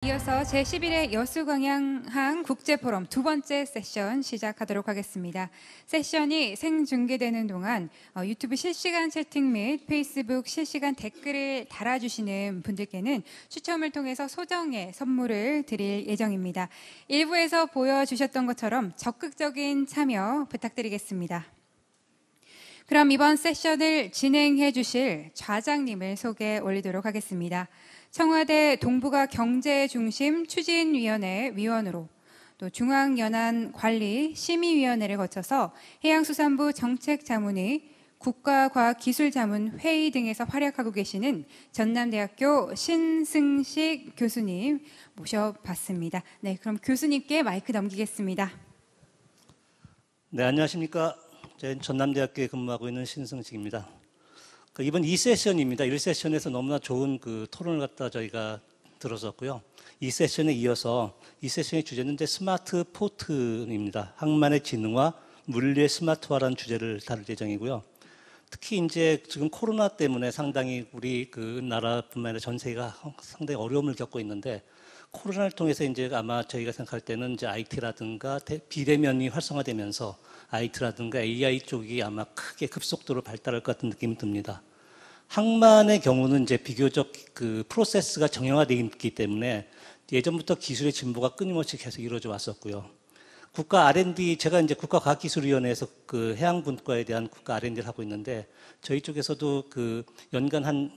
이어서 제11회 여수광양항 국제포럼 두 번째 세션 시작하도록 하겠습니다. 세션이 생중계되는 동안 유튜브 실시간 채팅 및 페이스북 실시간 댓글을 달아주시는 분들께는 추첨을 통해서 소정의 선물을 드릴 예정입니다. 일부에서 보여주셨던 것처럼 적극적인 참여 부탁드리겠습니다. 그럼 이번 세션을 진행해 주실 좌장님을 소개 올리도록 하겠습니다. 청와대 동북아 경제중심 추진위원회 위원으로 또 중앙연안관리 심의위원회를 거쳐서 해양수산부 정책자문위, 국가과학기술자문회의 등에서 활약하고 계시는 전남대학교 신승식 교수님 모셔봤습니다. 네, 그럼 교수님께 마이크 넘기겠습니다. 네, 안녕하십니까. 저는 전남대학교에 근무하고 있는 신승식입니다. 이번 2세션입니다. 1세션에서 너무나 좋은 토론을 갖다 저희가 들었었고요. 2세션에 이어서 2세션의 주제는 이제 스마트 포트입니다. 항만의 지능화, 물리의 스마트화라는 주제를 다룰 예정이고요. 특히 이제 지금 코로나 때문에 상당히 우리 나라뿐만 아니라 전 세계가 상당히 어려움을 겪고 있는데, 코로나를 통해서 이제 아마 저희가 생각할 때는 이제 IT라든가 비대면이 활성화되면서 IT라든가 AI 쪽이 아마 크게 급속도로 발달할 것 같은 느낌이 듭니다. 항만의 경우는 이제 비교적 프로세스가 정형화되어 있기 때문에 예전부터 기술의 진보가 끊임없이 계속 이루어져 왔었고요. 국가 R&D, 제가 이제 국가과학기술위원회에서 해양분과에 대한 국가 R&D를 하고 있는데, 저희 쪽에서도 연간 한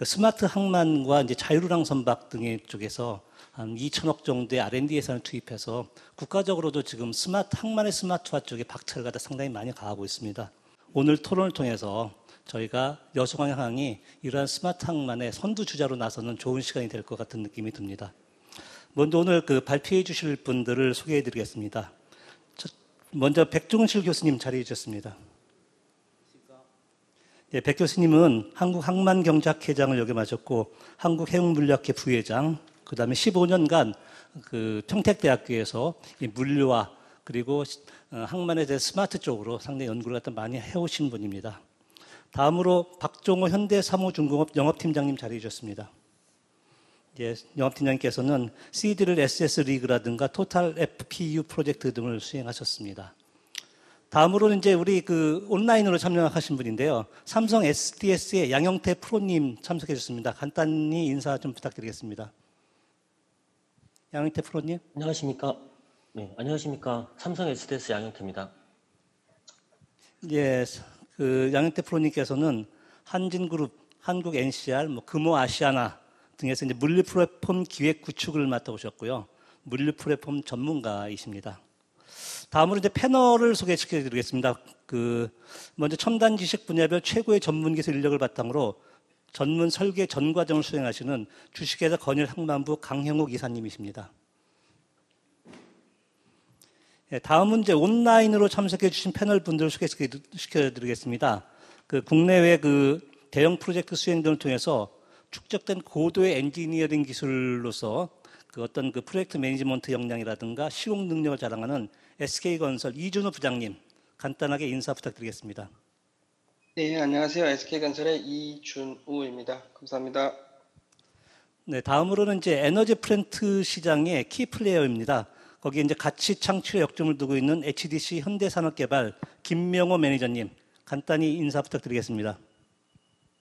스마트 항만과 이제 자율우랑 선박 등의 쪽에서 한 2천억 정도의 R&D 예산을 투입해서 국가적으로도 지금 항만의 스마트화 쪽에 박차를 갖다 상당히 많이 가하고 있습니다. 오늘 토론을 통해서 저희가 여수광양항이 이러한 스마트 항만의 선두주자로 나서는 좋은 시간이 될 것 같은 느낌이 듭니다. 먼저 오늘 발표해 주실 분들을 소개해 드리겠습니다. 먼저 백종실 교수님 자리해 주셨습니다. 네, 백 교수님은 한국항만경제학회장을 역임하셨고, 한국해운물리학회 부회장, 그 다음에 15년간 평택대학교에서 물류와 그리고 항만에 대해 스마트 쪽으로 상당히 연구를 갖다 많이 해오신 분입니다. 다음으로 박종호 현대사무중공업 영업팀장님 자리해 주셨습니다. 예, 영업팀장님께서는 CD를 SS 리그라든가 토탈 FPU 프로젝트 등을 수행하셨습니다. 다음으로는 이제 우리 온라인으로 참여하신 분인데요. 삼성 SDS의 양영태 프로님 참석해 주셨습니다. 간단히 인사 좀 부탁드리겠습니다. 양영태 프로님. 안녕하십니까. 네, 안녕하십니까. 삼성 SDS 양영태입니다. 예, 양영태 프로님께서는 한진그룹, 한국 NCR, 금호 아시아나 등에서 이제 물류 플랫폼 기획 구축을 맡아오셨고요. 물류 플랫폼 전문가이십니다. 다음으로 이제 패널을 소개시켜 드리겠습니다. 먼저 첨단 지식 분야별 최고의 전문 기술 인력을 바탕으로 전문 설계 전 과정을 수행하시는 주식회사 건일 항만부 강형욱 이사님이십니다. 예, 다음은 이제 온라인으로 참석해 주신 패널 분들을 소개시켜 드리겠습니다. 국내외 대형 프로젝트 수행 등을 통해서 축적된 고도의 엔지니어링 기술로서 어떤 프로젝트 매니지먼트 역량이라든가 실용 능력을 자랑하는 SK건설 이준호 부장님, 간단하게 인사 부탁드리겠습니다. 네, 안녕하세요. SK건설의 이준우입니다. 감사합니다. 네, 다음으로는 이제 에너지 플랜트 시장의 키 플레이어입니다. 거기에 이제 가치 창출에 역점을 두고 있는 HDC 현대산업개발 김명호 매니저님, 간단히 인사 부탁드리겠습니다.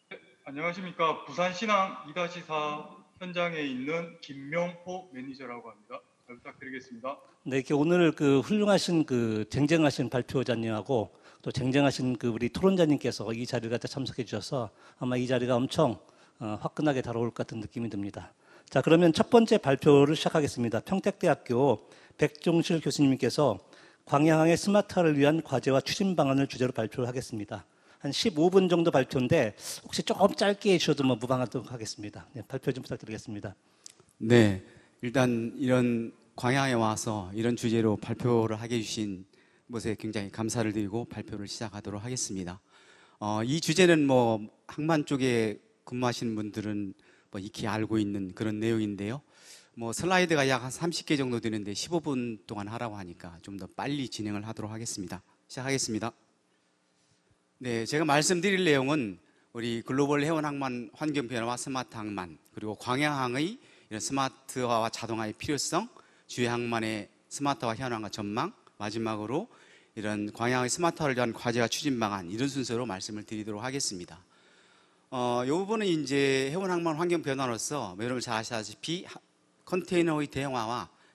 네, 안녕하십니까. 부산신항 2-4 현장에 있는 김명호 매니저라고 합니다. 잘 부탁드리겠습니다. 네, 이렇게 오늘 훌륭하신 쟁쟁하신 발표자님하고 또 쟁쟁하신 우리 토론자님께서 이 자리를 갖다 참석해 주셔서 아마 이 자리가 엄청 화끈하게 다가올 것 같은 느낌이 듭니다. 자, 그러면 첫 번째 발표를 시작하겠습니다. 평택대학교 백종실 교수님께서 광양항의 스마트화를 위한 과제와 추진 방안을 주제로 발표를 하겠습니다. 한 15분 정도 발표인데 혹시 조금 짧게 해주셔도 무방하도록 하겠습니다. 네, 발표 좀 부탁드리겠습니다. 네, 일단 이런 광양에 와서 이런 주제로 발표를 하게 해주신 것에 굉장히 감사를 드리고 발표를 시작하도록 하겠습니다. 이 주제는 항만 쪽에 근무하시는 분들은 익히 알고 있는 그런 내용인데요. 슬라이드가 약 한 30개 정도 되는데 15분 동안 하라고 하니까 좀 더 빨리 진행을 하도록 하겠습니다. 시작하겠습니다. 네, 제가 말씀드릴 내용은 우리 글로벌 해운 항만 환경 변화와 스마트 항만, 그리고 광양항의 이런 스마트화와 자동화의 필요성, 주요 항만의 스마트화 현황과 전망, 마지막으로 이런 광양의 스마트화를 위한 과제와 추진 방안, 이런 순서로 말씀을 드리도록 하겠습니다. 이 부분은 이제 해운 항만 환경 변화로서 여러분 잘 아시다시피 컨테이너의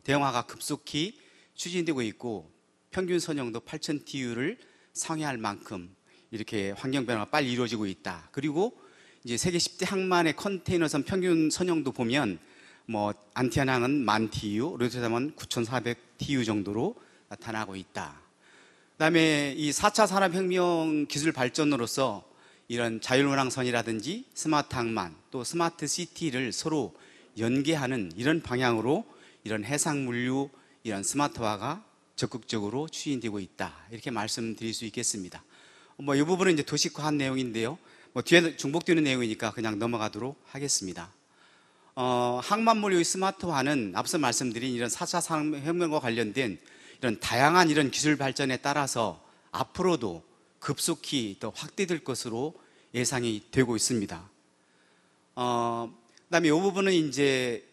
대형화가 급속히 추진되고 있고 평균 선형도 8,000 TU를 상회할 만큼 이렇게 환경 변화가 빨리 이루어지고 있다. 그리고 이제 세계 10대 항만의 컨테이너선 평균 선형도 보면 뭐 안티아낭은 10,000 TU, 로테르담은 9,400 TU 정도로 나타나고 있다. 그다음에 이 4차 산업혁명 기술 발전으로서 이런 자율운항선이라든지 스마트 항만, 또 스마트 시티를 서로 연계하는 이런 방향으로 이런 해상물류 이런 스마트화가 적극적으로 추진되고 있다. 이렇게 말씀드릴 수 있겠습니다. 이 부분은 이제 도식화한 내용인데요. 뒤에 중복되는 내용이니까 그냥 넘어가도록 하겠습니다. 항만물류의 스마트화는 앞서 말씀드린 이런 4차 산업혁명과 관련된 이런 다양한 이런 기술 발전에 따라서 앞으로도 급속히 더 확대될 것으로 예상이 되고 있습니다. 그다음에 이 부분은 이제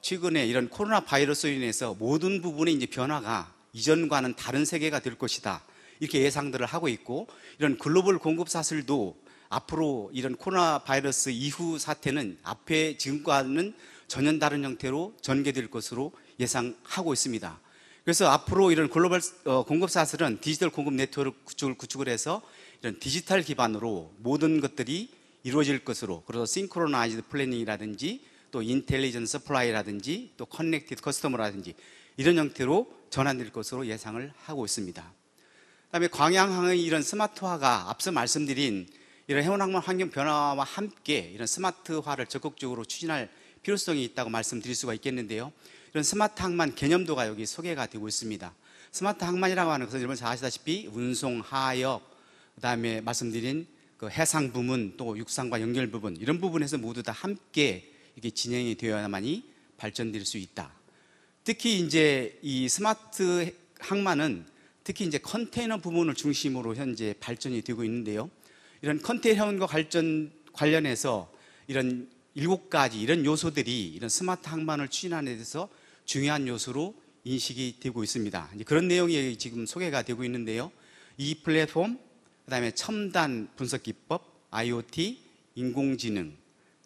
최근에 이런 코로나 바이러스로 인해서 모든 부분의 이제 변화가 이전과는 다른 세계가 될 것이다. 이렇게 예상들을 하고 있고 이런 글로벌 공급 사슬도 앞으로 이런 코로나 바이러스 이후 사태는 앞에 지금과는 전혀 다른 형태로 전개될 것으로 예상하고 있습니다. 그래서 앞으로 이런 글로벌 공급 사슬은 디지털 공급 네트워크 구축을 해서 이런 디지털 기반으로 모든 것들이 이루어질 것으로, 그래서 싱크로나이즈드 플래닝이라든지 또 인텔리전스 서플라이라든지 또 커넥티드 커스터머라든지 이런 형태로 전환될 것으로 예상을 하고 있습니다. 그다음에 광양항의 이런 스마트화가 앞서 말씀드린 이런 해운항만 환경 변화와 함께 이런 스마트화를 적극적으로 추진할 필요성이 있다고 말씀드릴 수가 있겠는데요. 이런 스마트 항만 개념도가 여기 소개가 되고 있습니다. 스마트 항만이라고 하는 것은 여러분 잘 아시다시피 운송, 하역, 그다음에 말씀드린 그 해상 부문 또 육상과 연결 부분 이런 부분에서 모두 다 함께 이게 진행이 되어야만이 발전될 수 있다. 특히 이제 이 스마트 항만은 특히 이제 컨테이너 부분을 중심으로 현재 발전이 되고 있는데요. 이런 컨테이너과 관련해서 이런 7가지 이런 요소들이 이런 스마트 항만을 추진하는 데 대해서 중요한 요소로 인식이 되고 있습니다. 그런 내용이 지금 소개가 되고 있는데요. 이 플랫폼, 그다음에 첨단 분석 기법, IoT, 인공지능,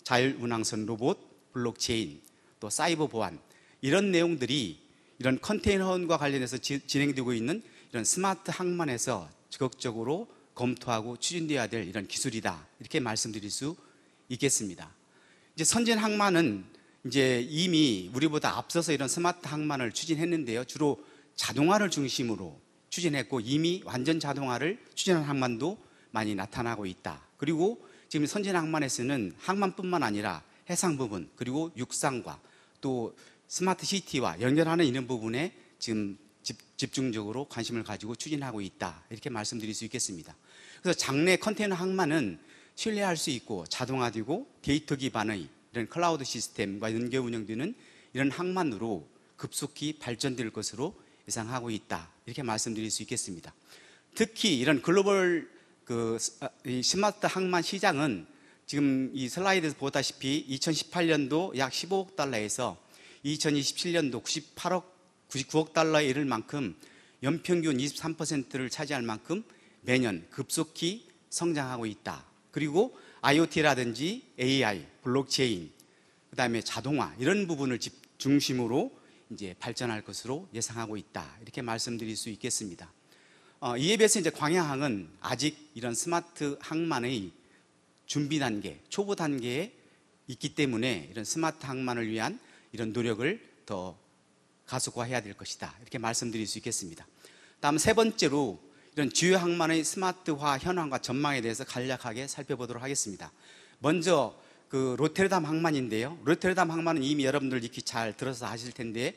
자율운항선 로봇, 블록체인, 또 사이버 보안 이런 내용들이 이런 컨테이너와 관련해서 진행되고 있는 이런 스마트 항만에서 적극적으로 검토하고 추진되어야 될 이런 기술이다. 이렇게 말씀드릴 수 있겠습니다. 이제 선진 항만은 이제 이미 우리보다 앞서서 이런 스마트 항만을 추진했는데요. 주로 자동화를 중심으로 추진했고 이미 완전 자동화를 추진한 항만도 많이 나타나고 있다. 그리고 지금 선진 항만에서는 항만뿐만 아니라 해상 부분 그리고 육상과 또 스마트 시티와 연결하는 이런 부분에 지금 집중적으로 관심을 가지고 추진하고 있다. 이렇게 말씀드릴 수 있겠습니다. 그래서 장내 컨테이너 항만은 신뢰할 수 있고 자동화되고 데이터 기반의 이런 클라우드 시스템과 연계 운영되는 이런 항만으로 급속히 발전될 것으로 예상하고 있다. 이렇게 말씀드릴 수 있겠습니다. 특히 이런 글로벌 이 스마트 항만 시장은 지금 이 슬라이드에서 보다시피 2018년도 약 15억 달러에서 2027년도 99억 달러에 이를 만큼 연평균 23%를 차지할 만큼 매년 급속히 성장하고 있다. 그리고 IoT라든지 AI, 블록체인, 그다음에 자동화 이런 부분을 중심으로 이제 발전할 것으로 예상하고 있다. 이렇게 말씀드릴 수 있겠습니다. 이에 비해서 이제 광양항은 아직 이런 스마트 항만의 준비 단계, 초보 단계에 있기 때문에 이런 스마트 항만을 위한 이런 노력을 더 가속화해야 될 것이다. 이렇게 말씀드릴 수 있겠습니다. 다음 세 번째로 이런 주요 항만의 스마트화 현황과 전망에 대해서 간략하게 살펴보도록 하겠습니다. 먼저 로테르담 항만인데요. 로테르담 항만은 이미 여러분들 익히 잘 들어서 아실 텐데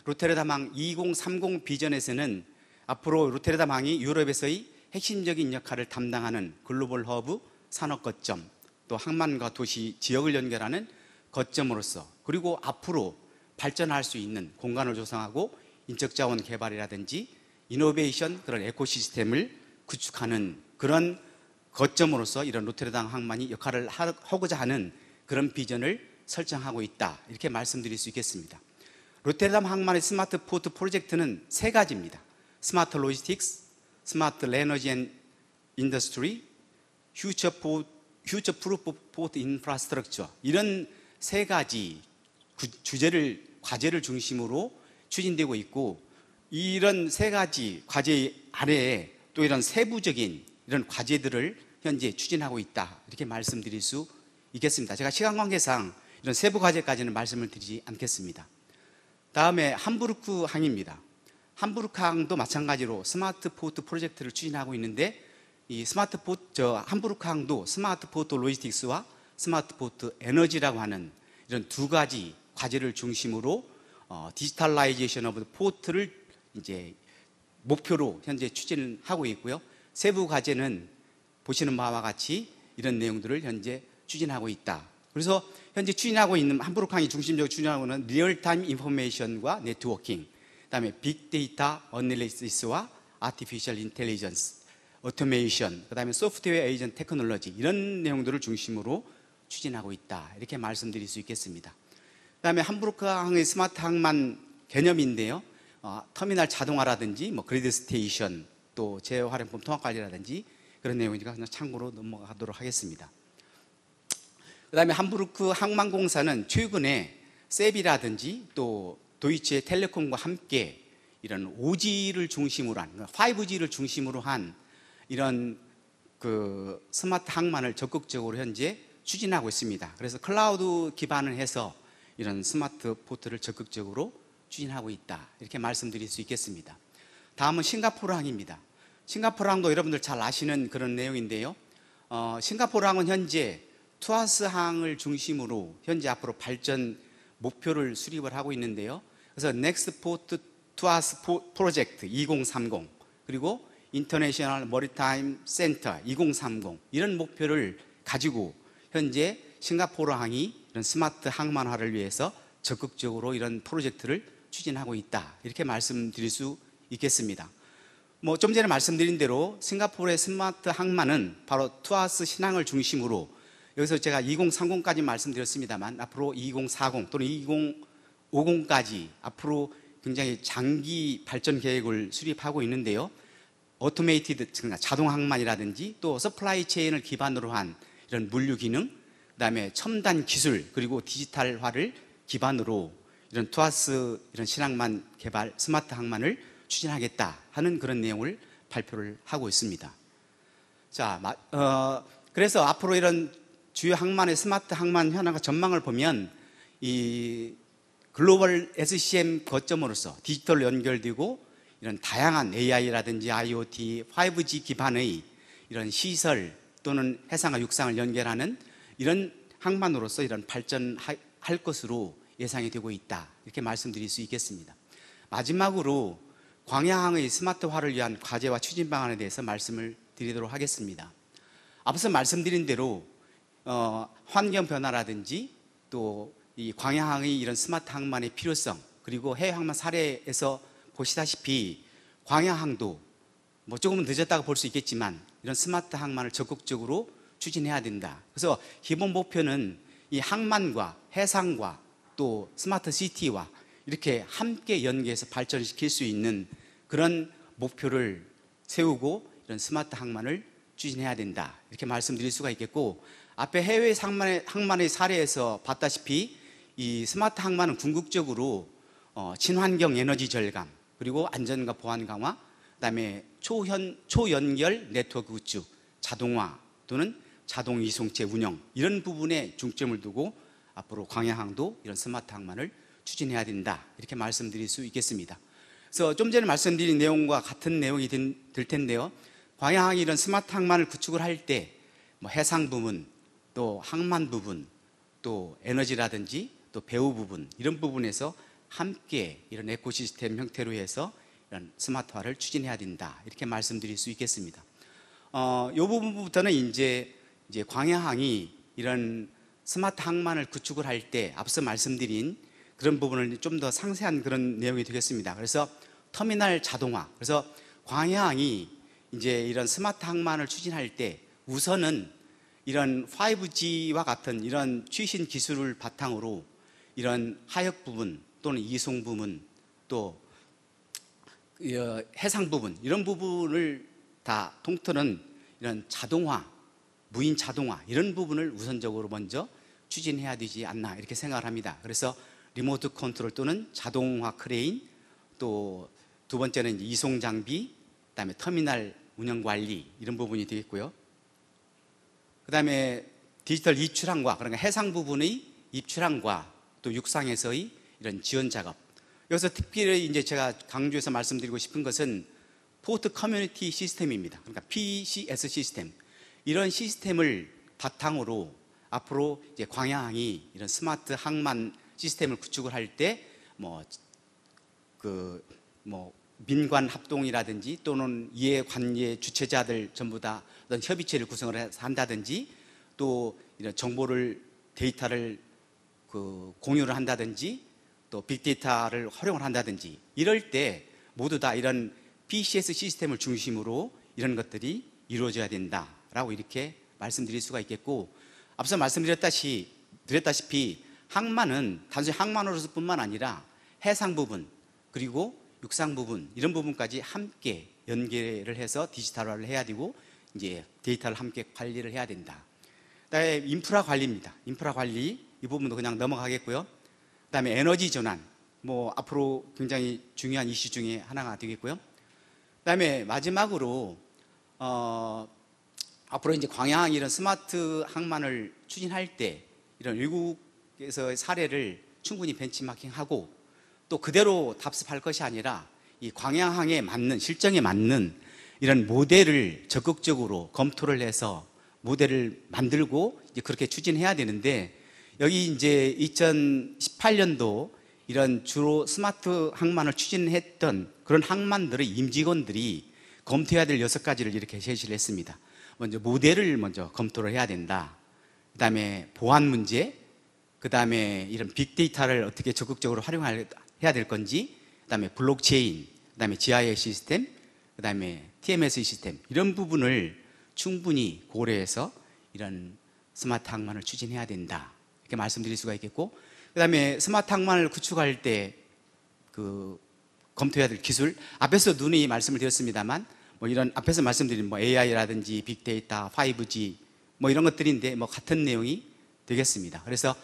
로테르담항 2030 비전에서는 앞으로 로테르담항이 유럽에서의 핵심적인 역할을 담당하는 글로벌 허브, 산업 거점, 또 항만과 도시, 지역을 연결하는 거점으로서 그리고 앞으로 발전할 수 있는 공간을 조성하고 인적자원 개발이라든지 이노베이션 그런 에코시스템을 구축하는 그런 거점으로서 이런 로테르담 항만이 역할을 하고자 하는 그런 비전을 설정하고 있다. 이렇게 말씀드릴 수 있겠습니다. 로테르담 항만의 스마트 포트 프로젝트는 세 가지입니다. 스마트 로지스틱스, 스마트 에너지 앤 인더스트리, 퓨처 프루프 포트 인프라스트럭처, 이런 세 가지 과제를 중심으로 추진되고 있고, 이런 세 가지 과제 아래에 또 이런 세부적인 이런 과제들을 현재 추진하고 있다. 이렇게 말씀드릴 수 있겠습니다. 제가 시간 관계상 이런 세부 과제까지는 말씀을 드리지 않겠습니다. 다음에 함부르크 항입니다. 함부르크 항도 마찬가지로 스마트 포트 프로젝트를 추진하고 있는데, 이 함부르크 항도 스마트 포트 로지스틱스와 스마트 포트 에너지라고 하는 이런 두 가지 과제를 중심으로 디지털라이제이션 오브 포트를 이제 목표로 현재 추진을 하고 있고요. 세부 과제는 보시는 바와 같이 이런 내용들을 현재 추진하고 있다. 그래서 현재 추진하고 있는, 함부르크 항이 중심적으로 추진하고 있는 리얼타임 인포메이션과 네트워킹, 그다음에 빅데이터 어널리시스와 아티피셜 인텔리전스, 오토메이션, 그다음에 소프트웨어 에이전트 테크놀로지, 이런 내용들을 중심으로 추진하고 있다. 이렇게 말씀드릴 수 있겠습니다. 그다음에 함부르크 항의 스마트 항만 개념인데요. 터미널 자동화라든지 그리드 스테이션, 또 재활용품 통합 관리라든지 그런 내용이니까 그냥 참고로 넘어가도록 하겠습니다. 그다음에 함부르크 항만공사는 최근에 세비라든지 또 도이체 텔레콤과 함께 이런 5G를 중심으로 한, 5G를 중심으로 한 이런 그 스마트 항만을 적극적으로 현재 추진하고 있습니다. 그래서 클라우드 기반을 해서 이런 스마트 포트를 적극적으로 추진하고 있다. 이렇게 말씀드릴 수 있겠습니다. 다음은 싱가포르 항입니다. 싱가포르 항도 여러분들 잘 아시는 그런 내용인데요. 싱가포르 항은 현재 투아스 항을 중심으로 현재 앞으로 발전 목표를 수립을 하고 있는데요. 그래서 넥스트 포트 투아스 프로젝트 2030, 그리고 인터내셔널 머리타임 센터 2030, 이런 목표를 가지고 현재 싱가포르 항이 이런 스마트 항만화를 위해서 적극적으로 이런 프로젝트를 추진하고 있다. 이렇게 말씀드릴 수 있겠습니다. 좀 전에 말씀드린 대로 싱가포르의 스마트 항만은 바로 투아스 신항을 중심으로, 여기서 제가 2030까지 말씀드렸습니다만 앞으로 2040 또는 2050까지 앞으로 굉장히 장기 발전 계획을 수립하고 있는데요. 오토메이티드, 자동 항만이라든지 또 서플라이 체인을 기반으로 한 이런 물류 기능, 그다음에 첨단 기술, 그리고 디지털화를 기반으로 이런 투아스 이런 신항만 개발, 스마트 항만을 추진하겠다 하는 그런 내용을 발표를 하고 있습니다. 자, 그래서 앞으로 이런 주요 항만의 스마트 항만 현황과 전망을 보면 이 글로벌 SCM 거점으로서 디지털로 연결되고 이런 다양한 AI라든지 IoT, 5G 기반의 이런 시설 또는 해상과 육상을 연결하는 이런 항만으로서 이런 발전할 것으로 예상이 되고 있다. 이렇게 말씀드릴 수 있겠습니다. 마지막으로 광야항의 스마트화를 위한 과제와 추진 방안에 대해서 말씀을 드리도록 하겠습니다. 앞서 말씀드린 대로 환경 변화라든지 또 이 광야항의 이런 스마트 항만의 필요성, 그리고 해외 항만 사례에서 보시다시피 광야항도 조금은 늦었다고 볼 수 있겠지만 이런 스마트 항만을 적극적으로 추진해야 된다. 그래서 기본 목표는 이 항만과 해상과 또 스마트 시티와 이렇게 함께 연계해서 발전시킬 수 있는 그런 목표를 세우고 이런 스마트 항만을 추진해야 된다. 이렇게 말씀드릴 수가 있겠고, 앞에 해외 항만의 사례에서 봤다시피 이 스마트 항만은 궁극적으로 친환경 에너지 절감, 그리고 안전과 보안 강화, 그다음에 초연결 네트워크 구축, 자동화 또는 자동 이송체 운영, 이런 부분에 중점을 두고 앞으로 광야항도 이런 스마트 항만을 추진해야 된다. 이렇게 말씀드릴 수 있겠습니다. 그래서 좀 전에 말씀드린 내용과 같은 내용이 될 텐데요. 광야항이 이런 스마트 항만을 구축을 할 때 해상 부분, 또 항만 부분, 또 에너지라든지 또 배후 부분, 이런 부분에서 함께 이런 에코시스템 형태로 해서 이런 스마트화를 추진해야 된다. 이렇게 말씀드릴 수 있겠습니다. 이 부분부터는 이제 광야항이 이런 스마트 항만을 구축을 할 때 앞서 말씀드린 그런 부분을 좀 더 상세한 그런 내용이 되겠습니다. 그래서 터미널 자동화, 그래서 광야항이 이제 이런 스마트 항만을 추진할 때 우선은 이런 5G와 같은 이런 최신 기술을 바탕으로 이런 하역 부분 또는 이송 부분 또 해상 부분 이런 부분을 다 통틀은 이런 자동화, 무인 자동화 이런 부분을 우선적으로 먼저 추진해야 되지 않나 이렇게 생각을 합니다. 그래서 리모트 컨트롤 또는 자동화 크레인 또 두 번째는 이송 장비, 그다음에 터미널 운영 관리 이런 부분이 되겠고요. 그다음에 디지털 입출항과 그러니까 해상 부분의 입출항과 또 육상에서의 이런 지원 작업. 여기서 특별히 이제 제가 강조해서 말씀드리고 싶은 것은 포트 커뮤니티 시스템입니다. 그러니까 PCS 시스템. 이런 시스템을 바탕으로 앞으로 이제 광양항이 이런 스마트 항만 시스템을 구축을 할 때 민관 합동이라든지 또는 이해 관계 주체자들 전부 다 어떤 협의체를 구성을 해서 한다든지 또 이런 정보를 데이터를 공유를 한다든지 또 빅데이터를 활용을 한다든지 이럴 때 모두 다 이런 PCS 시스템을 중심으로 이런 것들이 이루어져야 된다라고 이렇게 말씀드릴 수가 있겠고 앞서 말씀드렸다시피 항만은 단순히 항만으로서뿐만 아니라 해상 부분 그리고 육상 부분 이런 부분까지 함께 연계를 해서 디지털화를 해야 되고 이제 데이터를 함께 관리를 해야 된다. 그다음에 인프라 관리입니다. 인프라 관리 이 부분도 그냥 넘어가겠고요. 그다음에 에너지 전환 앞으로 굉장히 중요한 이슈 중에 하나가 되겠고요. 그다음에 마지막으로 앞으로 이제 광양항 이런 스마트 항만을 추진할 때 이런 외국에서의 사례를 충분히 벤치마킹하고 또 그대로 답습할 것이 아니라 이 광양항에 맞는 실정에 맞는 이런 모델을 적극적으로 검토를 해서 모델을 만들고 이제 그렇게 추진해야 되는데 여기 이제 2018년도 이런 주로 스마트 항만을 추진했던 그런 항만들의 임직원들이 검토해야 될 6가지를 이렇게 제시를 했습니다. 먼저 모델을 먼저 검토를 해야 된다. 그다음에 보안 문제, 그다음에 이런 빅데이터를 어떻게 적극적으로 활용해야 될 건지, 그다음에 블록체인, 그다음에 GIS 시스템, 그다음에 TMS 시스템 이런 부분을 충분히 고려해서 이런 스마트 항만을 추진해야 된다. 이렇게 말씀드릴 수가 있겠고, 그다음에 스마트 항만을 구축할 때 검토해야 될 기술 앞에서 누누이 말씀을 드렸습니다만 이런 앞에서 말씀드린 AI라든지 빅데이터, 5G 이런 것들인데 같은 내용이 되겠습니다. 그래서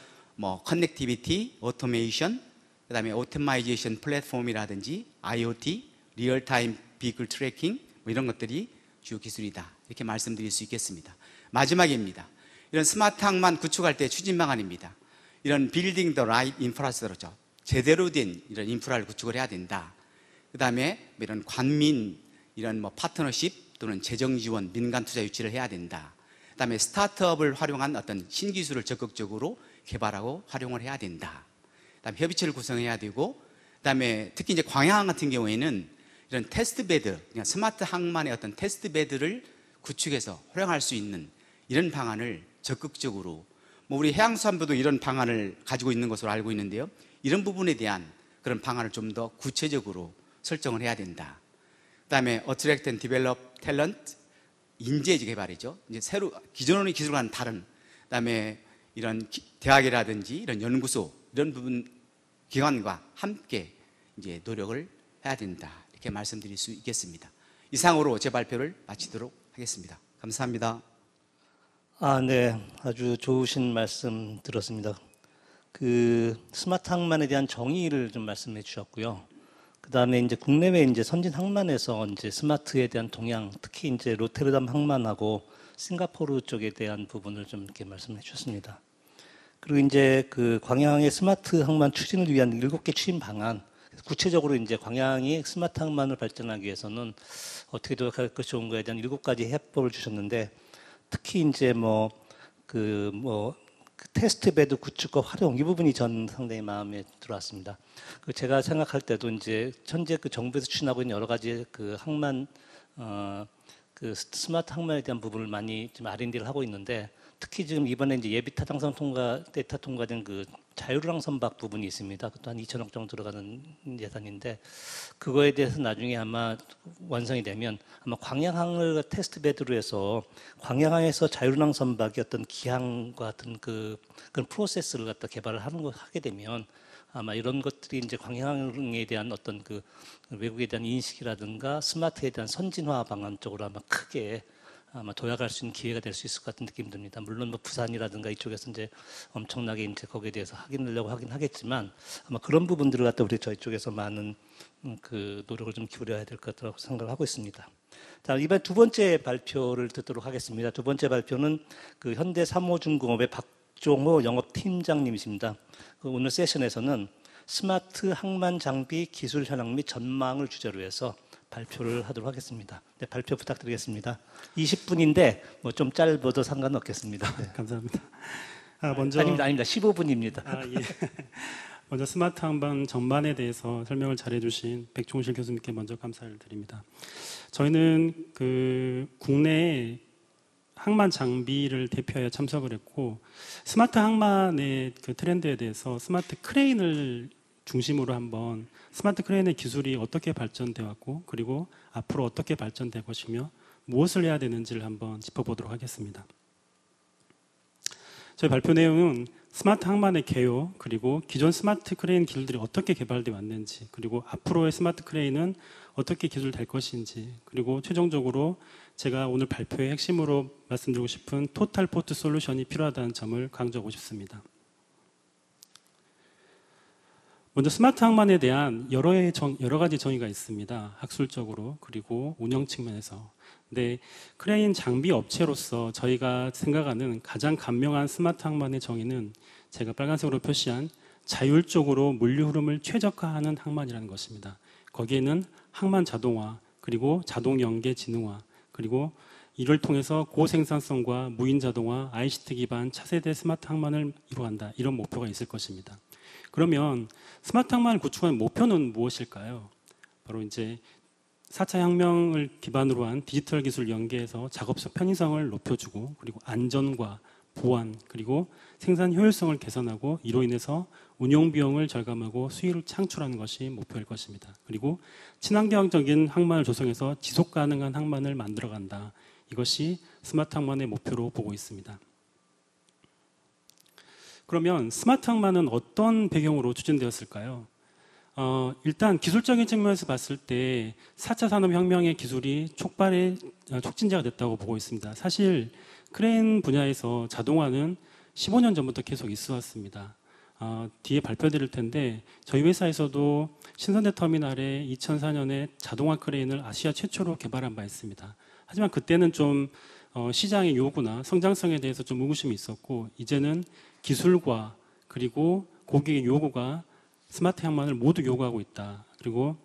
커넥티비티, 오토메이션, 그다음에 오토마이제이션 플랫폼이라든지 IoT, 리얼타임 비클 트래킹 이런 것들이 주요 기술이다. 이렇게 말씀드릴 수 있겠습니다. 마지막입니다. 이런 스마트 항만 구축할 때 추진 방안입니다. 이런 빌딩 더 라이트 인프라스트럭처 제대로 된 이런 인프라를 구축을 해야 된다. 그다음에 이런 관민 이런 파트너십 또는 재정 지원, 민간 투자 유치를 해야 된다. 그다음에 스타트업을 활용한 어떤 신기술을 적극적으로 개발하고 활용을 해야 된다. 그다음에 협의체를 구성해야 되고, 그다음에 특히 이제 광양항 같은 경우에는 이런 테스트 베드, 그냥 스마트 항만의 어떤 테스트 베드를 구축해서 활용할 수 있는 이런 방안을 적극적으로 우리 해양수산부도 이런 방안을 가지고 있는 것으로 알고 있는데요. 이런 부분에 대한 그런 방안을 좀 더 구체적으로 설정을 해야 된다. 그다음에 Attract and Develop Talent, 인재 개발이죠. 이제 새로 기존의 기술과는 다른, 그다음에 이런 대학이라든지 이런 연구소 이런 부분 기관과 함께 이제 노력을 해야 된다. 이렇게 말씀드릴 수 있겠습니다. 이상으로 제 발표를 마치도록 하겠습니다. 감사합니다. 네. 아주 좋으신 말씀 들었습니다. 스마트 항만에 대한 정의를 좀 말씀해 주셨고요. 그다음에 이제 국내외 이제 선진 항만에서 이제 스마트에 대한 동향, 특히 이제 로테르담 항만하고 싱가포르 쪽에 대한 부분을 좀 이렇게 말씀해 주셨습니다. 그리고 이제 광양의 스마트 항만 추진을 위한 7개 추진 방안, 구체적으로 이제 광양이 스마트 항만을 발전하기 위해서는 어떻게 노력할 것이 좋은가에 대한 7가지 해법을 주셨는데, 특히 이제 테스트 베드 구축과 활용 이 부분이 전 상당히 마음에 들어왔습니다. 제가 생각할 때도 이제 현재 정부에서 추진하고 있는 여러 가지 항만 스마트 항만에 대한 부분을 많이 좀 R&D를 하고 있는데, 특히 지금 이번에 이제 예비 타당성 통과 데이터 통과된 자유랑 선박 부분이 있습니다. 그것도 한 2천억 정도 들어가는 예산인데 그거에 대해서 나중에 아마 완성이 되면 아마 광양항을 테스트 베드로 해서 광양항에서 자유랑 선박이 어떤 기항과 같은 그런 프로세스를 갖다 개발을 하게 되면 아마 이런 것들이 이제 광양항에 대한 어떤 그 외국에 대한 인식이라든가 스마트에 대한 선진화 방안 쪽으로 아마 크게 아마 도약할 수 있는 기회가 될 수 있을 것 같은 느낌이 듭니다. 물론 뭐 부산이라든가 이쪽에서 이제 엄청나게 이제 거기에 대해서 하려고 하긴 하겠지만 아마 그런 부분들을 갖다 우리 저희 쪽에서 많은 그 노력을 좀 기울여야 될 것 같다고 생각을 하고 있습니다. 자, 이번 두 번째 발표를 듣도록 하겠습니다. 두 번째 발표는 그 현대 삼호중공업의 박종호 영업팀장님이십니다. 오늘 세션에서는 스마트 항만 장비 기술 현황 및 전망을 주제로 해서 발표를 하도록 하겠습니다. 네, 발표 부탁드리겠습니다. 20분인데 뭐 좀 짧아도 상관없겠습니다. 네. 감사합니다. 먼저 아닙니다. 15분입니다. 예. 먼저 스마트 항만 전반에 대해서 설명을 잘해주신 백종실 교수님께 먼저 감사를 드립니다. 저희는 그 국내에 항만 장비를 대표하여 참석을 했고 스마트 항만의 그 트렌드에 대해서 스마트 크레인을 중심으로 한번 스마트 크레인의 기술이 어떻게 발전되어 왔고 그리고 앞으로 어떻게 발전될 것이며 무엇을 해야 되는지를 한번 짚어보도록 하겠습니다. 저희 발표 내용은 스마트 항만의 개요 그리고 기존 스마트 크레인 기술들이 어떻게 개발되어 왔는지 그리고 앞으로의 스마트 크레인은 어떻게 기술될 것인지 그리고 최종적으로 제가 오늘 발표의 핵심으로 말씀드리고 싶은 토탈 포트 솔루션이 필요하다는 점을 강조하고 싶습니다. 먼저 스마트 항만에 대한 여러 가지 정의가 있습니다. 학술적으로 그리고 운영 측면에서. 근데 크레인 장비 업체로서 저희가 생각하는 가장 간명한 스마트 항만의 정의는 제가 빨간색으로 표시한 자율적으로 물류 흐름을 최적화하는 항만이라는 것입니다. 거기에는 항만 자동화 그리고 자동 연계 지능화 그리고 이를 통해서 고생산성과 무인 자동화, ICT 기반 차세대 스마트 항만을 이루어간다. 이런 목표가 있을 것입니다. 그러면 스마트 항만을 구축하는 목표는 무엇일까요? 바로 이제 4차 혁명을 기반으로 한 디지털 기술 연계해서 작업소 편의성을 높여주고 그리고 안전과 보안 그리고 생산 효율성을 개선하고 이로 인해서 운용 비용을 절감하고 수익을 창출하는 것이 목표일 것입니다. 그리고 친환경적인 항만을 조성해서 지속 가능한 항만을 만들어간다. 이것이 스마트 항만의 목표로 보고 있습니다. 그러면 스마트 항만은 어떤 배경으로 추진되었을까요? 일단 기술적인 측면에서 봤을 때 4차 산업혁명의 기술이 촉발의 촉진제가 됐다고 보고 있습니다. 사실 크레인 분야에서 자동화는 15년 전부터 계속 있어 왔습니다. 뒤에 발표드릴 텐데 저희 회사에서도 신선대 터미널에 2004년에 자동화 크레인을 아시아 최초로 개발한 바 있습니다. 하지만 그때는 좀 시장의 요구나 성장성에 대해서 좀 의구심이 있었고 이제는 기술과 그리고 고객의 요구가 스마트 항만을 모두 요구하고 있다. 그리고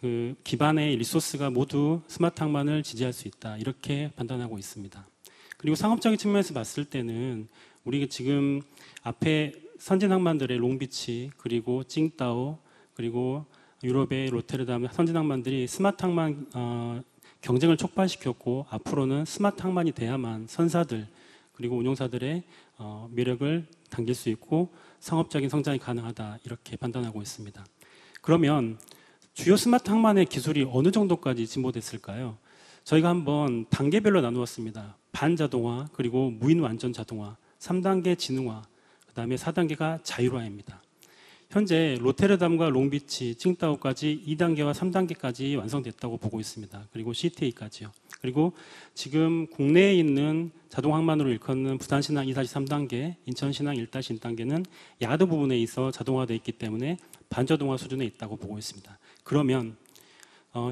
그 기반의 리소스가 모두 스마트 항만을 지지할 수 있다. 이렇게 판단하고 있습니다. 그리고 상업적인 측면에서 봤을 때는 우리가 지금 앞에 선진 항만들의 롱비치 그리고 칭따오 그리고 유럽의 로테르담 선진 항만들이 스마트 항만 경쟁을 촉발시켰고 앞으로는 스마트 항만이 돼야만 선사들 그리고 운용사들의 매력을 당길 수 있고 상업적인 성장이 가능하다 이렇게 판단하고 있습니다. 그러면 주요 스마트 항만의 기술이 어느 정도까지 진보됐을까요? 저희가 한번 단계별로 나누었습니다. 반자동화 그리고 무인 완전 자동화 3단계 지능화 그 다음에 4단계가 자율화입니다. 현재 로테르담과 롱비치, 칭따오까지 2단계와 3단계까지 완성됐다고 보고 있습니다. 그리고 CTA까지요. 그리고 지금 국내에 있는 자동항만으로 일컫는 부산신항 2-3단계, 인천신항 1-1단계는 야드 부분에 있어 자동화되어 있기 때문에 반자동화 수준에 있다고 보고 있습니다. 그러면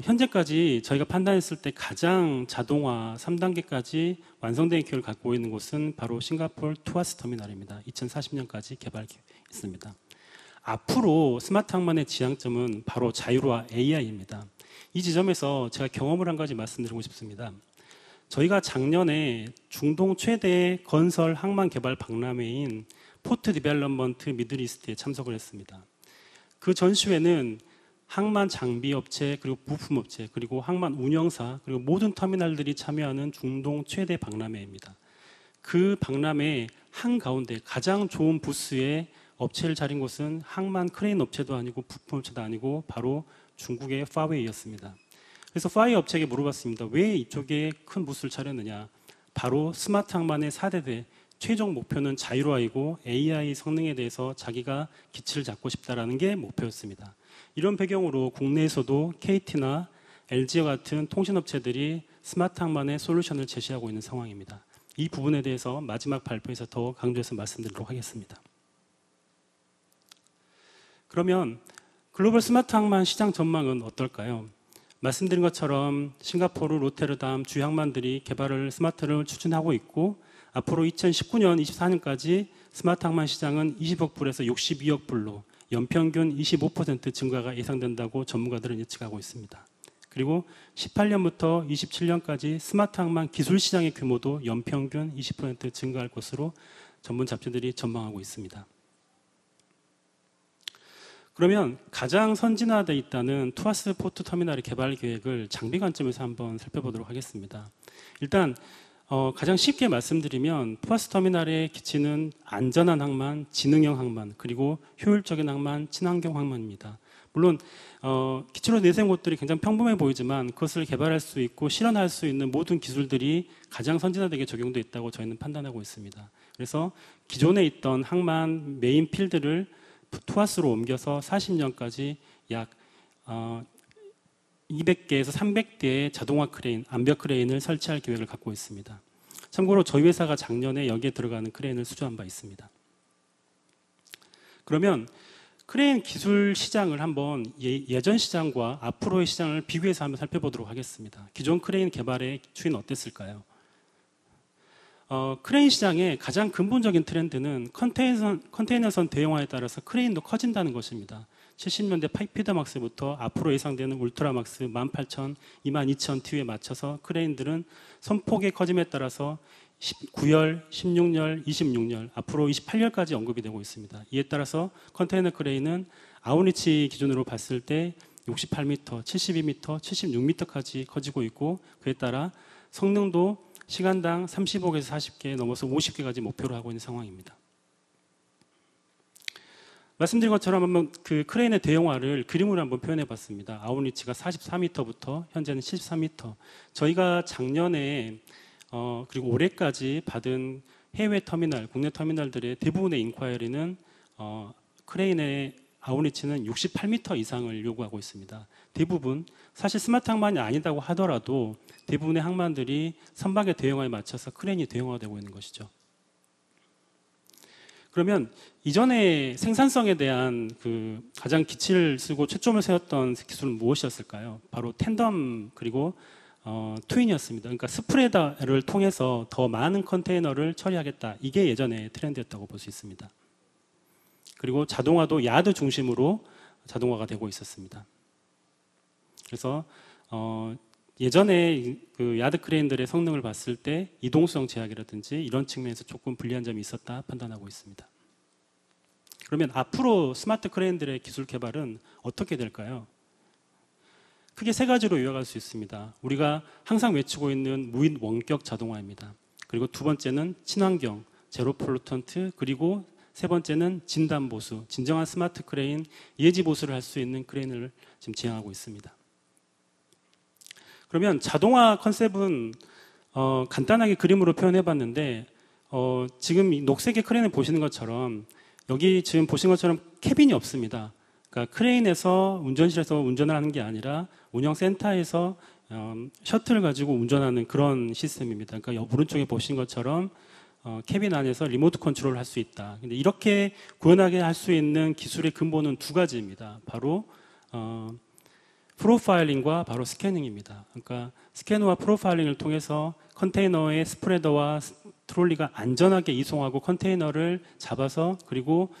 현재까지 저희가 판단했을 때 가장 자동화 3단계까지 완성된 기회를 갖고 있는 곳은 바로 싱가포르 투아스 터미널입니다. 2040년까지 개발했습니다. 앞으로 스마트 항만의 지향점은 바로 자율화 AI입니다. 이 지점에서 제가 경험을 한 가지 말씀드리고 싶습니다. 저희가 작년에 중동 최대 건설 항만 개발 박람회인 포트 디벨롭먼트 미들이스트에 참석을 했습니다. 그 전시회는 항만 장비 업체 그리고 부품 업체 그리고 항만 운영사 그리고 모든 터미널들이 참여하는 중동 최대 박람회입니다. 그 박람회 한가운데 가장 좋은 부스에 업체를 차린 곳은 항만 크레인 업체도 아니고 부품 업체도 아니고 바로 중국의 파웨이였습니다. 그래서 파웨이 업체에게 물어봤습니다. 왜 이쪽에 큰 부스를 차렸느냐? 바로 스마트 항만의 4대대 최종 목표는 자율화이고 AI 성능에 대해서 자기가 기치를 잡고 싶다라는 게 목표였습니다. 이런 배경으로 국내에서도 KT나 LG와 같은 통신업체들이 스마트 항만의 솔루션을 제시하고 있는 상황입니다. 이 부분에 대해서 마지막 발표에서 더 강조해서 말씀드리도록 하겠습니다. 그러면 글로벌 스마트 항만 시장 전망은 어떨까요? 말씀드린 것처럼 싱가포르, 로테르담 주요 항만들이 개발을 스마트를 추진하고 있고 앞으로 2019년, 24년까지 스마트 항만 시장은 20억 불에서 62억 불로 연평균 25% 증가가 예상된다고 전문가들은 예측하고 있습니다. 그리고 18년부터 27년까지 스마트 항만 기술 시장의 규모도 연평균 20% 증가할 것으로 전문 잡지들이 전망하고 있습니다. 그러면 가장 선진화되어 있다는 투아스 포트 터미널의 개발 계획을 장비 관점에서 한번 살펴보도록 하겠습니다. 일단 가장 쉽게 말씀드리면 투아스 터미널의 기치는 안전한 항만, 지능형 항만, 그리고 효율적인 항만, 친환경 항만입니다. 물론 기치로 내세운 것들이 굉장히 평범해 보이지만 그것을 개발할 수 있고 실현할 수 있는 모든 기술들이 가장 선진화되게 적용되어 있다고 저희는 판단하고 있습니다. 그래서 기존에 있던 항만 메인 필드를 투아스로 옮겨서 40년까지 약 200개에서 300대의 자동화 크레인, 암벽 크레인을 설치할 계획을 갖고 있습니다. 참고로 저희 회사가 작년에 여기에 들어가는 크레인을 수주한 바 있습니다. 그러면 크레인 기술 시장을 한번 예전 시장과 앞으로의 시장을 비교해서 한번 살펴보도록 하겠습니다. 기존 크레인 개발의 추이는 어땠을까요? 크레인 시장의 가장 근본적인 트렌드는 컨테이너선 대형화에 따라서 크레인도 커진다는 것입니다. 70년대 파이피더막스부터 앞으로 예상되는 울트라막스 18,000, 22,000TU에 맞춰서 크레인들은 선폭의 커짐에 따라서 19열, 16열, 26열, 앞으로 28열까지 언급이 되고 있습니다. 이에 따라서 컨테이너 크레인은 아우니치 기준으로 봤을 때 68m, 72m, 76m까지 커지고 있고 그에 따라 성능도 시간당 35개에서 40개 넘어서 50개까지 목표로 하고 있는 상황입니다. 말씀드린 것처럼 한번 그 크레인의 대형화를 그림으로 한번 표현해 봤습니다. 아우니치가 44m부터 현재는 73m. 저희가 작년에 그리고 올해까지 받은 해외 터미널, 국내 터미널들의 대부분의 인콰이어리는 크레인의 아우니치는 68m 이상을 요구하고 있습니다. 대부분 사실 스마트 항만이 아니다고 하더라도 대부분의 항만들이 선박의 대형화에 맞춰서 크레인이 대형화되고 있는 것이죠. 그러면 이전에 생산성에 대한 그 가장 기치를 쓰고 최점을 세웠던 기술은 무엇이었을까요? 바로 텐덤 그리고 트윈이었습니다. 그러니까 스프레더를 통해서 더 많은 컨테이너를 처리하겠다. 이게 예전에 트렌드였다고 볼 수 있습니다. 그리고 자동화도 야드 중심으로 자동화가 되고 있었습니다. 그래서 예전에 그 야드 크레인들의 성능을 봤을 때 이동수형 제약이라든지 이런 측면에서 조금 불리한 점이 있었다 판단하고 있습니다. 그러면 앞으로 스마트 크레인들의 기술 개발은 어떻게 될까요? 크게 세 가지로 요약할 수 있습니다. 우리가 항상 외치고 있는 무인 원격 자동화입니다. 그리고 두 번째는 친환경, 제로 폴루턴트, 그리고 세 번째는 진단 보수, 진정한 스마트 크레인, 예지 보수를 할 수 있는 크레인을 지금 지향하고 있습니다. 그러면 자동화 컨셉은 간단하게 그림으로 표현해 봤는데 지금 이 녹색의 크레인을 보시는 것처럼 여기 지금 보시는 것처럼 캐빈이 없습니다. 그러니까 크레인에서 운전실에서 운전을 하는 게 아니라 운영센터에서 셔틀을 가지고 운전하는 그런 시스템입니다. 그러니까 오른쪽에 보신 것처럼 캐빈 안에서 리모트 컨트롤을 할 수 있다. 근데 이렇게 구현하게 할 수 있는 기술의 근본은 두 가지입니다. 바로 프로파일링과 바로 스캐닝입니다. 그러니까 스캐너와 프로파일링을 통해서 컨테이너의 스프레더와 트롤리가 안전하게 이송하고 컨테이너를 잡아서 그리고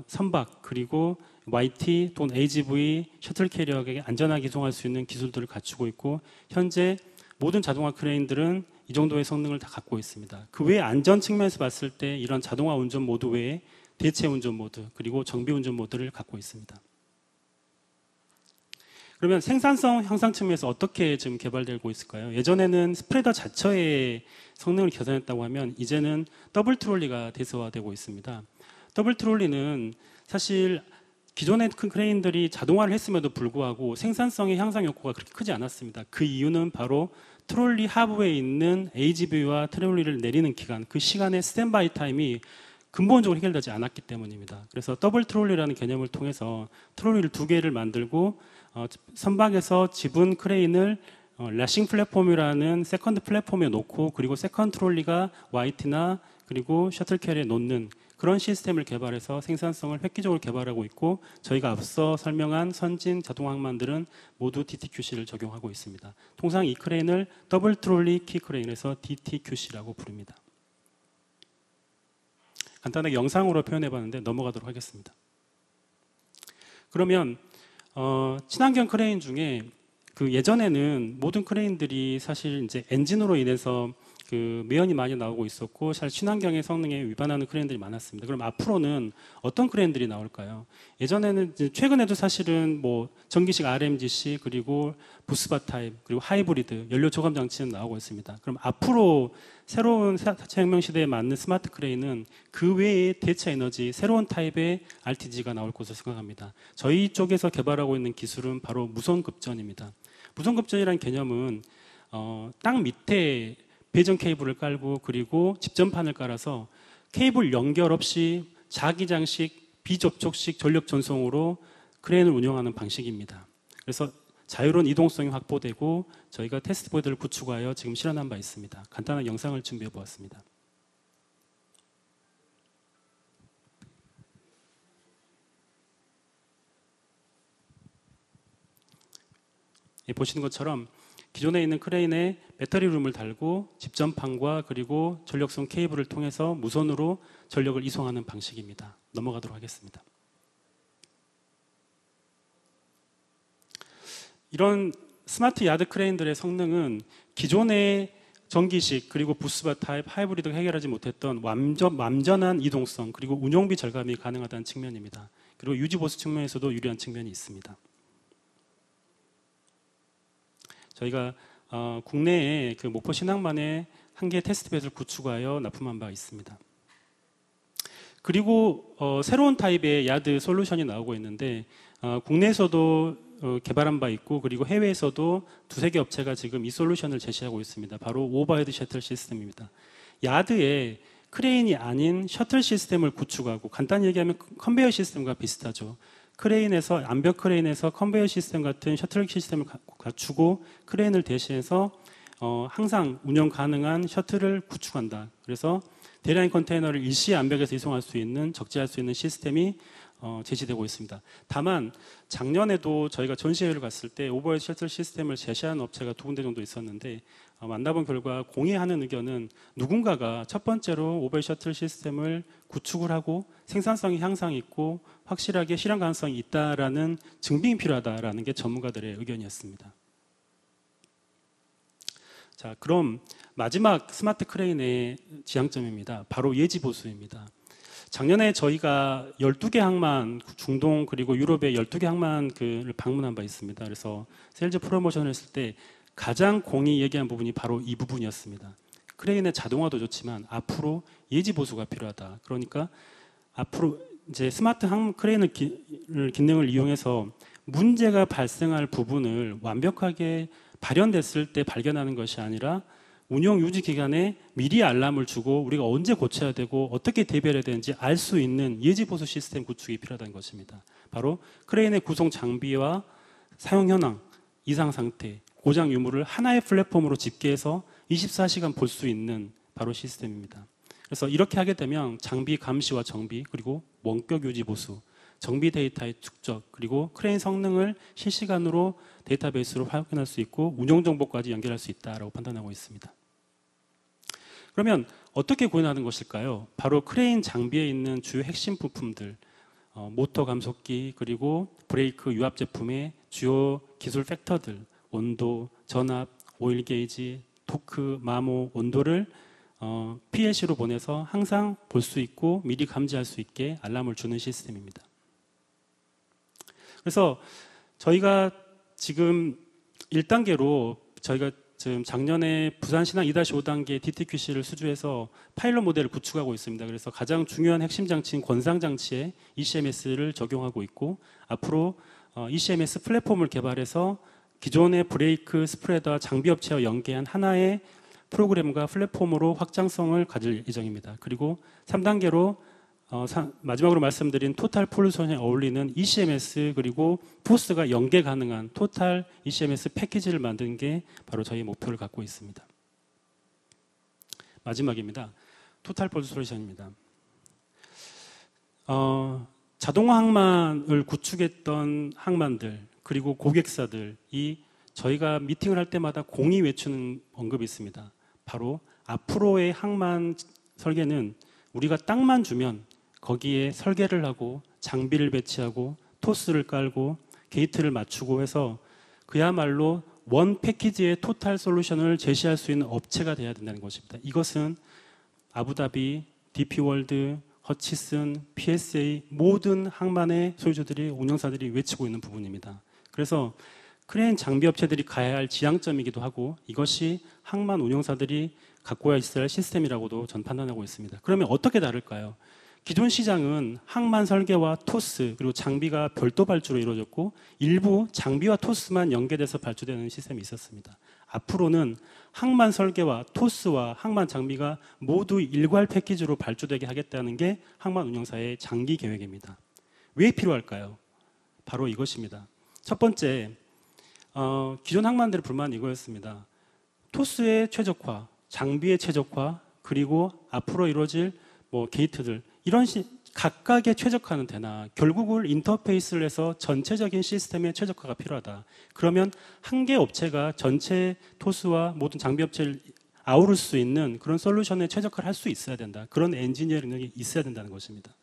선박 그리고 YT 또는 AGV 셔틀 캐리어에게 안전하게 이송할 수 있는 기술들을 갖추고 있고 현재 모든 자동화 크레인들은 이 정도의 성능을 다 갖고 있습니다. 그 외에 안전 측면에서 봤을 때 이런 자동화 운전 모드 외에 대체 운전 모드 그리고 정비 운전 모드를 갖고 있습니다. 그러면 생산성 향상 측면에서 어떻게 지금 개발되고 있을까요? 예전에는 스프레더 자체의 성능을 개선했다고 하면 이제는 더블 트롤리가 대세화되고 있습니다. 더블 트롤리는 사실 기존의 큰 크레인들이 자동화를 했음에도 불구하고 생산성의 향상 효과가 그렇게 크지 않았습니다. 그 이유는 바로 트롤리 하부에 있는 AGV와 트롤리를 내리는 기간, 그 시간의 스탠바이 타임이 근본적으로 해결되지 않았기 때문입니다. 그래서 더블 트롤리라는 개념을 통해서 트롤리를 2개를 만들고 선박에서 지분 크레인을 래싱 플랫폼이라는 세컨드 플랫폼에 놓고 그리고 세컨드 트롤리가 YT나 그리고 셔틀 캐리에 놓는 그런 시스템을 개발해서 생산성을 획기적으로 개발하고 있고 저희가 앞서 설명한 선진 자동항만들은 모두 DTQC를 적용하고 있습니다. 통상 이 크레인을 더블 트롤리 키 크레인에서 DTQC라고 부릅니다. 간단하게 영상으로 표현해봤는데 넘어가도록 하겠습니다. 그러면 친환경 크레인 중에 그 예전에는 모든 크레인들이 사실 이제 엔진으로 인해서 그 매연이 많이 나오고 있었고 사실 친환경의 성능에 위반하는 크레인들이 많았습니다. 그럼 앞으로는 어떤 크레인들이 나올까요? 예전에는 최근에도 사실은 뭐 전기식 RMGC 그리고 부스바 타입 그리고 하이브리드 연료 저감 장치는 나오고 있습니다. 그럼 앞으로 새로운 4차 혁명 시대에 맞는 스마트 크레인은 그 외에 대체 에너지 새로운 타입의 RTG가 나올 것으로 생각합니다. 저희 쪽에서 개발하고 있는 기술은 바로 무선 급전입니다. 무선 급전이라는 개념은 땅 밑에 배전 케이블을 깔고 그리고 집전판을 깔아서 케이블 연결 없이 자기장식 비접촉식 전력 전송으로 크레인을 운영하는 방식입니다. 그래서 자유로운 이동성이 확보되고 저희가 테스트 보드를 구축하여 지금 실현한 바 있습니다. 간단한 영상을 준비해 보았습니다. 보시는 것처럼 기존에 있는 크레인에 배터리룸을 달고 집전판과 그리고 전력선 케이블을 통해서 무선으로 전력을 이송하는 방식입니다. 넘어가도록 하겠습니다. 이런 스마트 야드 크레인들의 성능은 기존의 전기식 그리고 부스바 타입 하이브리드가 해결하지 못했던 완전한 이동성 그리고 운용비 절감이 가능하다는 측면입니다. 그리고 유지 보수 측면에서도 유리한 측면이 있습니다. 저희가 국내에 그 목포 신항만에 한 개의 테스트 배드를 구축하여 납품한 바 있습니다. 그리고 새로운 타입의 야드 솔루션이 나오고 있는데 국내에서도 개발한 바 있고 그리고 해외에서도 2-3개 업체가 지금 이 솔루션을 제시하고 있습니다. 바로 오버헤드 셔틀 시스템입니다. 야드에 크레인이 아닌 셔틀 시스템을 구축하고 간단히 얘기하면 컨베이어 시스템과 비슷하죠. 크레인에서 암벽 크레인에서 컨베이어 시스템 같은 셔틀 시스템을 갖추고 크레인을 대신해서 항상 운영 가능한 셔틀을 구축한다. 그래서 대량의 컨테이너를 일시에 암벽에서 이송할 수 있는 적재할 수 있는 시스템이 제시되고 있습니다. 다만 작년에도 저희가 전시회를 갔을 때 오버헤드 셔틀 시스템을 제시하는 업체가 2군데 정도 있었는데 만나본 결과 공유하는 의견은 누군가가 첫 번째로 오버헤드 셔틀 시스템을 구축을 하고 생산성이 향상이 있고 확실하게 실현 가능성이 있다라는 증빙이 필요하다라는 게 전문가들의 의견이었습니다. 자, 그럼 마지막 스마트 크레인의 지향점입니다. 바로 예지 보수입니다. 작년에 저희가 12개 항만, 중동 그리고 유럽의 12개 항만을 방문한 바 있습니다. 그래서 세일즈 프로모션을 했을 때 가장 공이 얘기한 부분이 바로 이 부분이었습니다. 크레인의 자동화도 좋지만 앞으로 예지 보수가 필요하다. 그러니까 앞으로 이제 스마트 항 크레인을 기능을 이용해서 문제가 발생할 부분을 완벽하게 발현됐을 때 발견하는 것이 아니라 운영 유지 기간에 미리 알람을 주고 우리가 언제 고쳐야 되고 어떻게 대비해야 되는지 알 수 있는 예지 보수 시스템 구축이 필요하다는 것입니다. 바로 크레인의 구성 장비와 사용 현황, 이상 상태, 고장 유무를 하나의 플랫폼으로 집계해서 24시간 볼 수 있는 바로 시스템입니다. 그래서 이렇게 하게 되면 장비 감시와 정비 그리고 원격 유지 보수, 정비 데이터의 축적 그리고 크레인 성능을 실시간으로 데이터베이스로 확인할 수 있고 운영 정보까지 연결할 수 있다라고 판단하고 있습니다. 그러면 어떻게 구현하는 것일까요? 바로 크레인 장비에 있는 주요 핵심 부품들, 모터 감속기 그리고 브레이크 유압 제품의 주요 기술 팩터들, 온도, 전압, 오일 게이지, 토크, 마모, 온도를 PLC로 보내서 항상 볼 수 있고 미리 감지할 수 있게 알람을 주는 시스템입니다. 그래서 저희가 지금 1단계로 저희가 지금 작년에 부산신항 2-5단계 DTQC를 수주해서 파일럿 모델을 구축하고 있습니다. 그래서 가장 중요한 핵심 장치인 권상 장치에 ECMS를 적용하고 있고, 앞으로 ECMS 플랫폼을 개발해서 기존의 브레이크, 스프레더, 장비 업체와 연계한 하나의 프로그램과 플랫폼으로 확장성을 가질 예정입니다. 그리고 3단계로 마지막으로 말씀드린 토탈 폴루션에 어울리는 ECMS 그리고 포스가 연계 가능한 토탈 ECMS 패키지를 만드는 게 바로 저희 목표를 갖고 있습니다. 마지막입니다. 토탈 폴루션 솔루션입니다. 자동화 항만을 구축했던 항만들 그리고 고객사들이 저희가 미팅을 할 때마다 공히 외치는 언급이 있습니다. 바로 앞으로의 항만 설계는 우리가 땅만 주면 거기에 설계를 하고 장비를 배치하고 토스를 깔고 게이트를 맞추고 해서 그야말로 원 패키지의 토탈 솔루션을 제시할 수 있는 업체가 돼야 된다는 것입니다. 이것은 아부다비, DP월드, 허치슨, PSA 모든 항만의 소유주들이 운영사들이 외치고 있는 부분입니다. 그래서 크레인 장비 업체들이 가야 할 지향점이기도 하고 이것이 항만 운영사들이 갖고 있어야 할 시스템이라고도 전 판단하고 있습니다. 그러면 어떻게 다를까요? 기존 시장은 항만 설계와 토스 그리고 장비가 별도 발주로 이루어졌고 일부 장비와 토스만 연계돼서 발주되는 시스템이 있었습니다. 앞으로는 항만 설계와 토스와 항만 장비가 모두 일괄 패키지로 발주되게 하겠다는 게 항만 운영사의 장기 계획입니다. 왜 필요할까요? 바로 이것입니다. 첫 번째, 기존 항만들의 불만은 이거였습니다. 토스의 최적화, 장비의 최적화, 그리고 앞으로 이루어질 게이트들 이런 각각의 최적화는 되나 결국은 인터페이스를 해서 전체적인 시스템의 최적화가 필요하다. 그러면 한 개 업체가 전체 토스와 모든 장비 업체를 아우를 수 있는 그런 솔루션에 최적화를 할 수 있어야 된다. 그런 엔지니어링이 있어야 된다는 것입니다.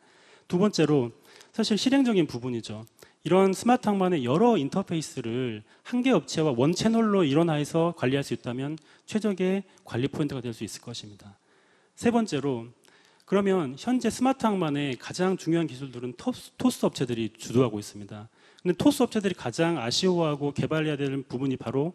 두 번째로 사실 실행적인 부분이죠. 이런 스마트 항만의 여러 인터페이스를 한 개 업체와 원 채널로 일원화해서 관리할 수 있다면 최적의 관리 포인트가 될 수 있을 것입니다. 세 번째로 그러면 현재 스마트 항만의 가장 중요한 기술들은 토스 업체들이 주도하고 있습니다. 근데 토스 업체들이 가장 아쉬워하고 개발해야 되는 부분이 바로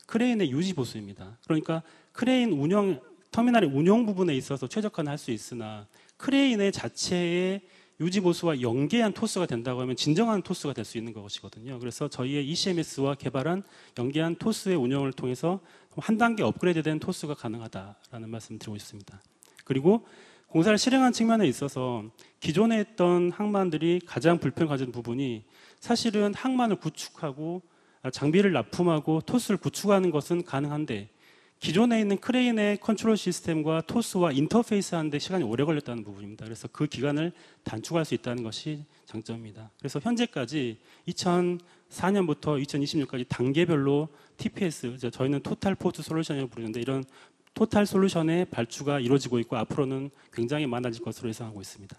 크레인의 유지 보수입니다. 그러니까 크레인 운영, 터미널의 운영 부분에 있어서 최적화는 할 수 있으나 크레인의 자체의 유지 보수와 연계한 토스가 된다고 하면 진정한 토스가 될 수 있는 것이거든요. 그래서 저희의 ECMS와 개발한 연계한 토스의 운영을 통해서 한 단계 업그레이드된 토스가 가능하다라는 말씀을 드리고 있습니다. 그리고 공사를 실행한 측면에 있어서 기존에 했던 항만들이 가장 불편을 가진 부분이 사실은 항만을 구축하고 장비를 납품하고 토스를 구축하는 것은 가능한데 기존에 있는 크레인의 컨트롤 시스템과 토스와 인터페이스 하는데 시간이 오래 걸렸다는 부분입니다. 그래서 그 기간을 단축할 수 있다는 것이 장점입니다. 그래서 현재까지 2004년부터 2026까지 단계별로 TPS, 저희는 토탈 포트 솔루션이라고 부르는데 이런 토탈 솔루션의 발주가 이루어지고 있고 앞으로는 굉장히 많아질 것으로 예상하고 있습니다.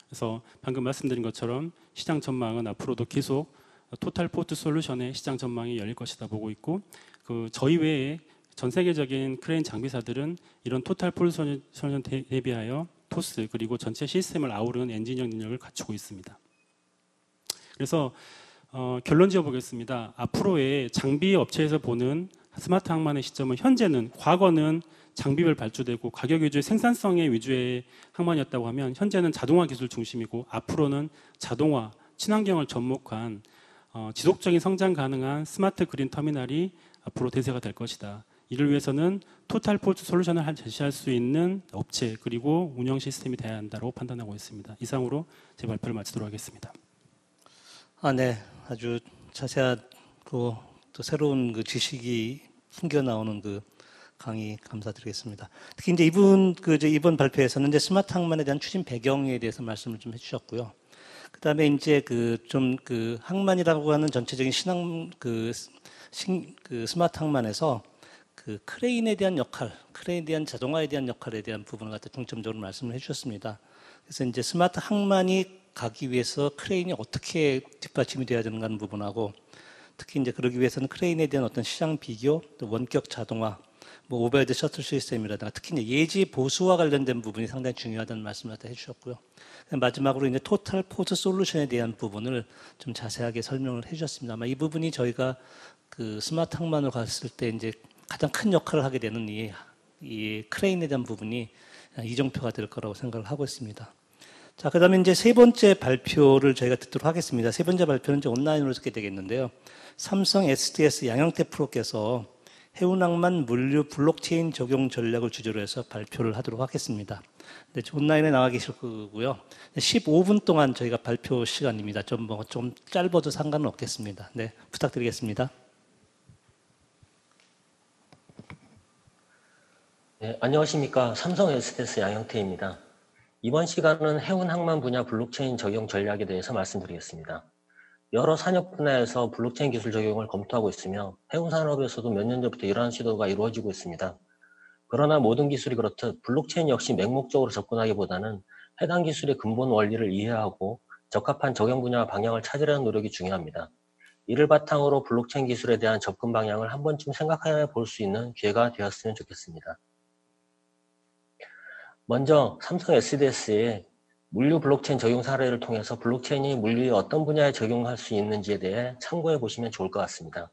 그래서 방금 말씀드린 것처럼 시장 전망은 앞으로도 계속 토탈 포트 솔루션의 시장 전망이 열릴 것이다 보고 있고 저희 외에 전 세계적인 크레인 장비사들은 이런 토탈 포트 솔루션 대비하여 토스 그리고 전체 시스템을 아우르는 엔지니어 능력을 갖추고 있습니다. 그래서 결론 지어보겠습니다. 앞으로의 장비 업체에서 보는 스마트 항만의 시점은 현재는 과거는 장비별 발주되고 가격 위주의 생산성의 위주의 항만이었다고 하면 현재는 자동화 기술 중심이고 앞으로는 자동화, 친환경을 접목한 지속적인 성장 가능한 스마트 그린 터미널이 앞으로 대세가 될 것이다. 이를 위해서는 토탈 포트 솔루션을 제시할 수 있는 업체 그리고 운영 시스템이 돼야 한다고 판단하고 있습니다. 이상으로 제 발표를 마치도록 하겠습니다. 네, 아주 자세하고 또 새로운 그 지식이 풍겨 나오는 그 강의 감사드리겠습니다. 특히 이제 이번 발표에서는 이제 스마트 항만에 대한 추진 배경에 대해서 말씀을 좀 해주셨고요. 그다음에 이제 항만이라고 하는 전체적인 스마트 항만에서 그 크레인에 대한 역할, 크레인에 대한 자동화에 대한 역할에 대한 부분을 갖다 중점적으로 말씀을 해주셨습니다. 그래서 이제 스마트 항만이 가기 위해서 크레인이 어떻게 뒷받침이 되어야 되는가 하는 부분하고 특히 이제 그러기 위해서는 크레인에 대한 어떤 시장 비교, 또 원격 자동화, 뭐 오버헤드 셔틀 시스템이라든가 특히 이제 예지 보수와 관련된 부분이 상당히 중요하다는 말씀을 다 해주셨고요. 마지막으로 이제 토탈 포트 솔루션에 대한 부분을 좀 자세하게 설명을 해주셨습니다. 아마 이 부분이 저희가 그 스마트 항만으로 갔을 때 이제 가장 큰 역할을 하게 되는 이 크레인에 대한 부분이 이정표가 될 거라고 생각을 하고 있습니다. 자, 그 다음에 이제 세 번째 발표를 저희가 듣도록 하겠습니다. 세 번째 발표는 이제 온라인으로 듣게 되겠는데요. 삼성 SDS 양영태 프로께서 해운항만 물류 블록체인 적용 전략을 주제로 해서 발표를 하도록 하겠습니다. 네, 온라인에 나와 계실 거고요. 15분 동안 저희가 발표 시간입니다. 좀 짧아도 상관은 없겠습니다. 네, 부탁드리겠습니다. 네, 안녕하십니까. 삼성 SDS 양영태입니다. 이번 시간은 해운항만 분야 블록체인 적용 전략에 대해서 말씀드리겠습니다. 여러 산업 분야에서 블록체인 기술 적용을 검토하고 있으며 해운 산업에서도 몇 년 전부터 이러한 시도가 이루어지고 있습니다. 그러나 모든 기술이 그렇듯 블록체인 역시 맹목적으로 접근하기보다는 해당 기술의 근본 원리를 이해하고 적합한 적용 분야와 방향을 찾으려는 노력이 중요합니다. 이를 바탕으로 블록체인 기술에 대한 접근 방향을 한 번쯤 생각해 볼 수 있는 기회가 되었으면 좋겠습니다. 먼저 삼성 SDS의 물류 블록체인 적용 사례를 통해서 블록체인이 물류의 어떤 분야에 적용할 수 있는지에 대해 참고해 보시면 좋을 것 같습니다.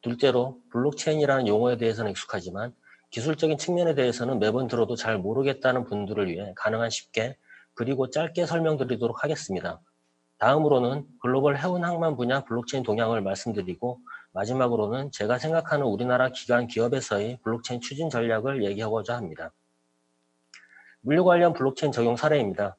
둘째로 블록체인이라는 용어에 대해서는 익숙하지만 기술적인 측면에 대해서는 매번 들어도 잘 모르겠다는 분들을 위해 가능한 쉽게 그리고 짧게 설명드리도록 하겠습니다. 다음으로는 글로벌 해운항만 분야 블록체인 동향을 말씀드리고 마지막으로는 제가 생각하는 우리나라 기관 기업에서의 블록체인 추진 전략을 얘기하고자 합니다. 물류 관련 블록체인 적용 사례입니다.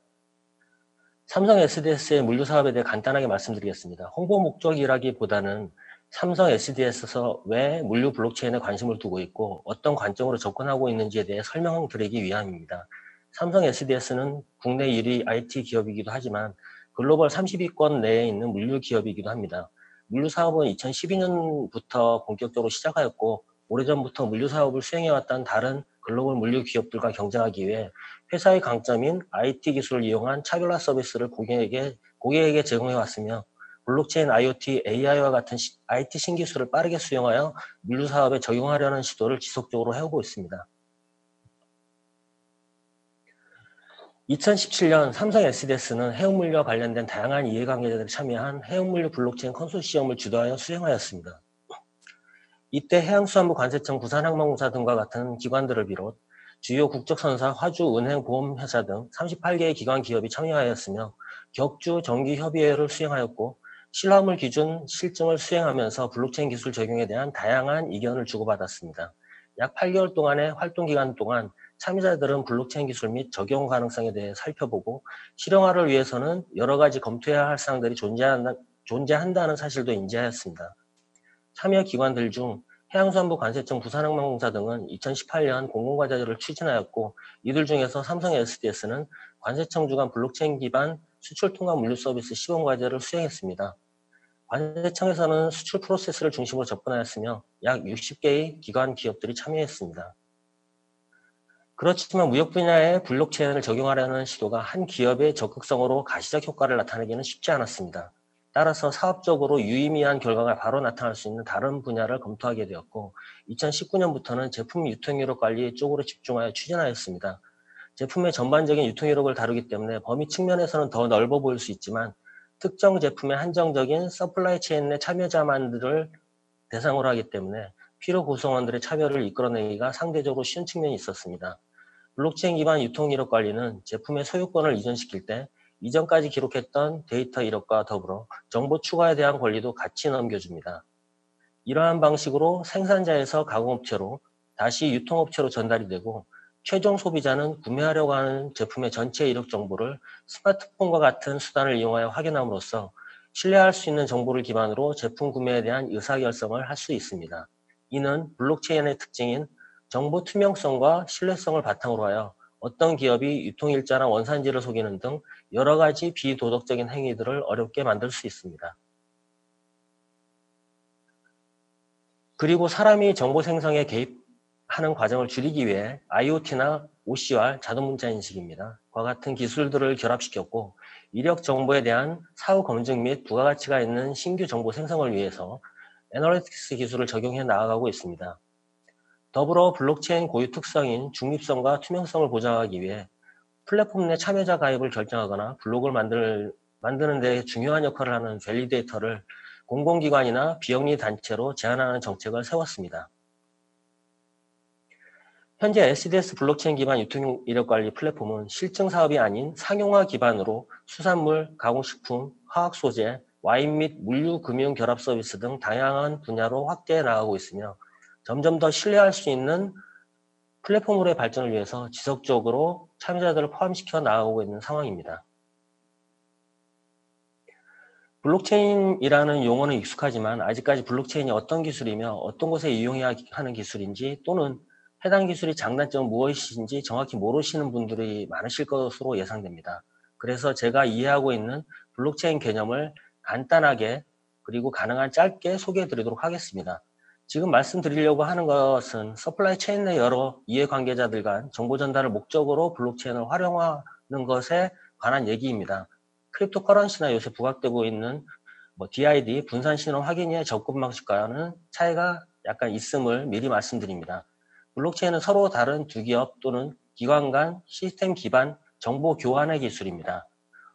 삼성 SDS의 물류 사업에 대해 간단하게 말씀드리겠습니다. 홍보 목적이라기보다는 삼성 SDS에서 왜 물류 블록체인에 관심을 두고 있고 어떤 관점으로 접근하고 있는지에 대해 설명드리기 위함입니다. 삼성 SDS는 국내 1위 IT 기업이기도 하지만 글로벌 30위권 내에 있는 물류 기업이기도 합니다. 물류 사업은 2012년부터 본격적으로 시작하였고 오래전부터 물류 사업을 수행해왔던 다른 글로벌 물류 기업들과 경쟁하기 위해 회사의 강점인 IT 기술을 이용한 차별화 서비스를 고객에게 제공해왔으며 블록체인, IoT, AI와 같은 IT 신기술을 빠르게 수용하여 물류 사업에 적용하려는 시도를 지속적으로 해오고 있습니다. 2017년 삼성 SDS는 해운물류와 관련된 다양한 이해관계자들이 참여한 해운물류 블록체인 컨소시엄을 주도하여 수행하였습니다. 이때 해양수산부 관세청 부산항공사 등과 같은 기관들을 비롯 주요 국적선사, 화주, 은행, 보험회사 등 38개의 기관 기업이 참여하였으며 격주 정기협의회를 수행하였고 실화물 기준 실증을 수행하면서 블록체인 기술 적용에 대한 다양한 이견을 주고받았습니다. 약 8개월 동안의 활동기간 동안 참여자들은 블록체인 기술 및 적용 가능성에 대해 살펴보고 실용화를 위해서는 여러 가지 검토해야 할 사항들이 존재한다는 사실도 인지하였습니다. 참여 기관들 중 해양수산부 관세청 부산항공사 등은 2018년 공공과제를 추진하였고 이들 중에서 삼성 SDS는 관세청 주관 블록체인 기반 수출 통합 물류 서비스 시범과제를 수행했습니다. 관세청에서는 수출 프로세스를 중심으로 접근하였으며 약 60개의 기관 기업들이 참여했습니다. 그렇지만 무역 분야에 블록체인을 적용하려는 시도가 한 기업의 적극성으로 가시적 효과를 나타내기는 쉽지 않았습니다. 따라서 사업적으로 유의미한 결과가 바로 나타날 수 있는 다른 분야를 검토하게 되었고 2019년부터는 제품 유통기록 관리 쪽으로 집중하여 추진하였습니다. 제품의 전반적인 유통기록을 다루기 때문에 범위 측면에서는 더 넓어 보일 수 있지만 특정 제품의 한정적인 서플라이 체인 내 참여자만들을 대상으로 하기 때문에 필요 구성원들의 참여를 이끌어내기가 상대적으로 쉬운 측면이 있었습니다. 블록체인 기반 유통기록 관리는 제품의 소유권을 이전시킬 때 이전까지 기록했던 데이터 이력과 더불어 정보 추가에 대한 권리도 같이 넘겨줍니다. 이러한 방식으로 생산자에서 가공업체로 다시 유통업체로 전달이 되고 최종 소비자는 구매하려고 하는 제품의 전체 이력 정보를 스마트폰과 같은 수단을 이용하여 확인함으로써 신뢰할 수 있는 정보를 기반으로 제품 구매에 대한 의사결정을 할 수 있습니다. 이는 블록체인의 특징인 정보 투명성과 신뢰성을 바탕으로 하여 어떤 기업이 유통일자나 원산지를 속이는 등 여러 가지 비도덕적인 행위들을 어렵게 만들 수 있습니다. 그리고 사람이 정보 생성에 개입하는 과정을 줄이기 위해 IoT나 OCR, 자동문자 인식입니다. 과 같은 기술들을 결합시켰고 이력 정보에 대한 사후 검증 및 부가가치가 있는 신규 정보 생성을 위해서 애널리틱스 기술을 적용해 나아가고 있습니다. 더불어 블록체인 고유 특성인 중립성과 투명성을 보장하기 위해 플랫폼 내 참여자 가입을 결정하거나 블록을 만드는 데 중요한 역할을 하는 밸리데이터를 공공기관이나 비영리 단체로 제한하는 정책을 세웠습니다. 현재 SDS 블록체인 기반 유통 이력 관리 플랫폼은 실증 사업이 아닌 상용화 기반으로 수산물, 가공식품, 화학 소재, 와인 및 물류, 금융, 결합 서비스 등 다양한 분야로 확대해 나가고 있으며 점점 더 신뢰할 수 있는 플랫폼으로의 발전을 위해서 지속적으로 참여자들을 포함시켜 나가고 있는 상황입니다. 블록체인이라는 용어는 익숙하지만 아직까지 블록체인이 어떤 기술이며 어떤 곳에 이용해야 하는 기술인지 또는 해당 기술의 장단점은 무엇인지 정확히 모르시는 분들이 많으실 것으로 예상됩니다. 그래서 제가 이해하고 있는 블록체인 개념을 간단하게 그리고 가능한 짧게 소개해 드리도록 하겠습니다. 지금 말씀드리려고 하는 것은 서플라이 체인 내 여러 이해관계자들 간 정보 전달을 목적으로 블록체인을 활용하는 것에 관한 얘기입니다. 크립토 커런시나 요새 부각되고 있는 DID, 분산신호 확인의 접근 방식과는 차이가 약간 있음을 미리 말씀드립니다. 블록체인은 서로 다른 두 기업 또는 기관 간 시스템 기반 정보 교환의 기술입니다.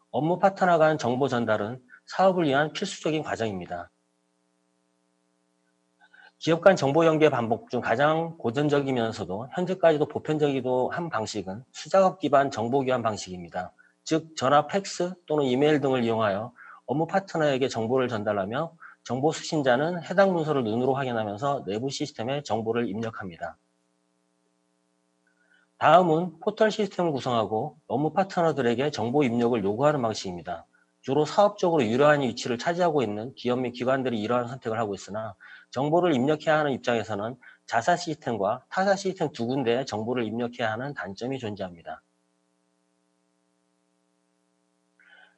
업무 파트너 간 정보 전달은 사업을 위한 필수적인 과정입니다. 기업 간 정보 연계 반복 중 가장 고전적이면서도 현재까지도 보편적이기도 한 방식은 수작업 기반 정보 교환 방식입니다. 즉 전화, 팩스 또는 이메일 등을 이용하여 업무 파트너에게 정보를 전달하며 정보 수신자는 해당 문서를 눈으로 확인하면서 내부 시스템에 정보를 입력합니다. 다음은 포털 시스템을 구성하고 업무 파트너들에게 정보 입력을 요구하는 방식입니다. 주로 사업적으로 유려한 위치를 차지하고 있는 기업 및 기관들이 이러한 선택을 하고 있으나 정보를 입력해야 하는 입장에서는 자사 시스템과 타사 시스템 두 군데에 정보를 입력해야 하는 단점이 존재합니다.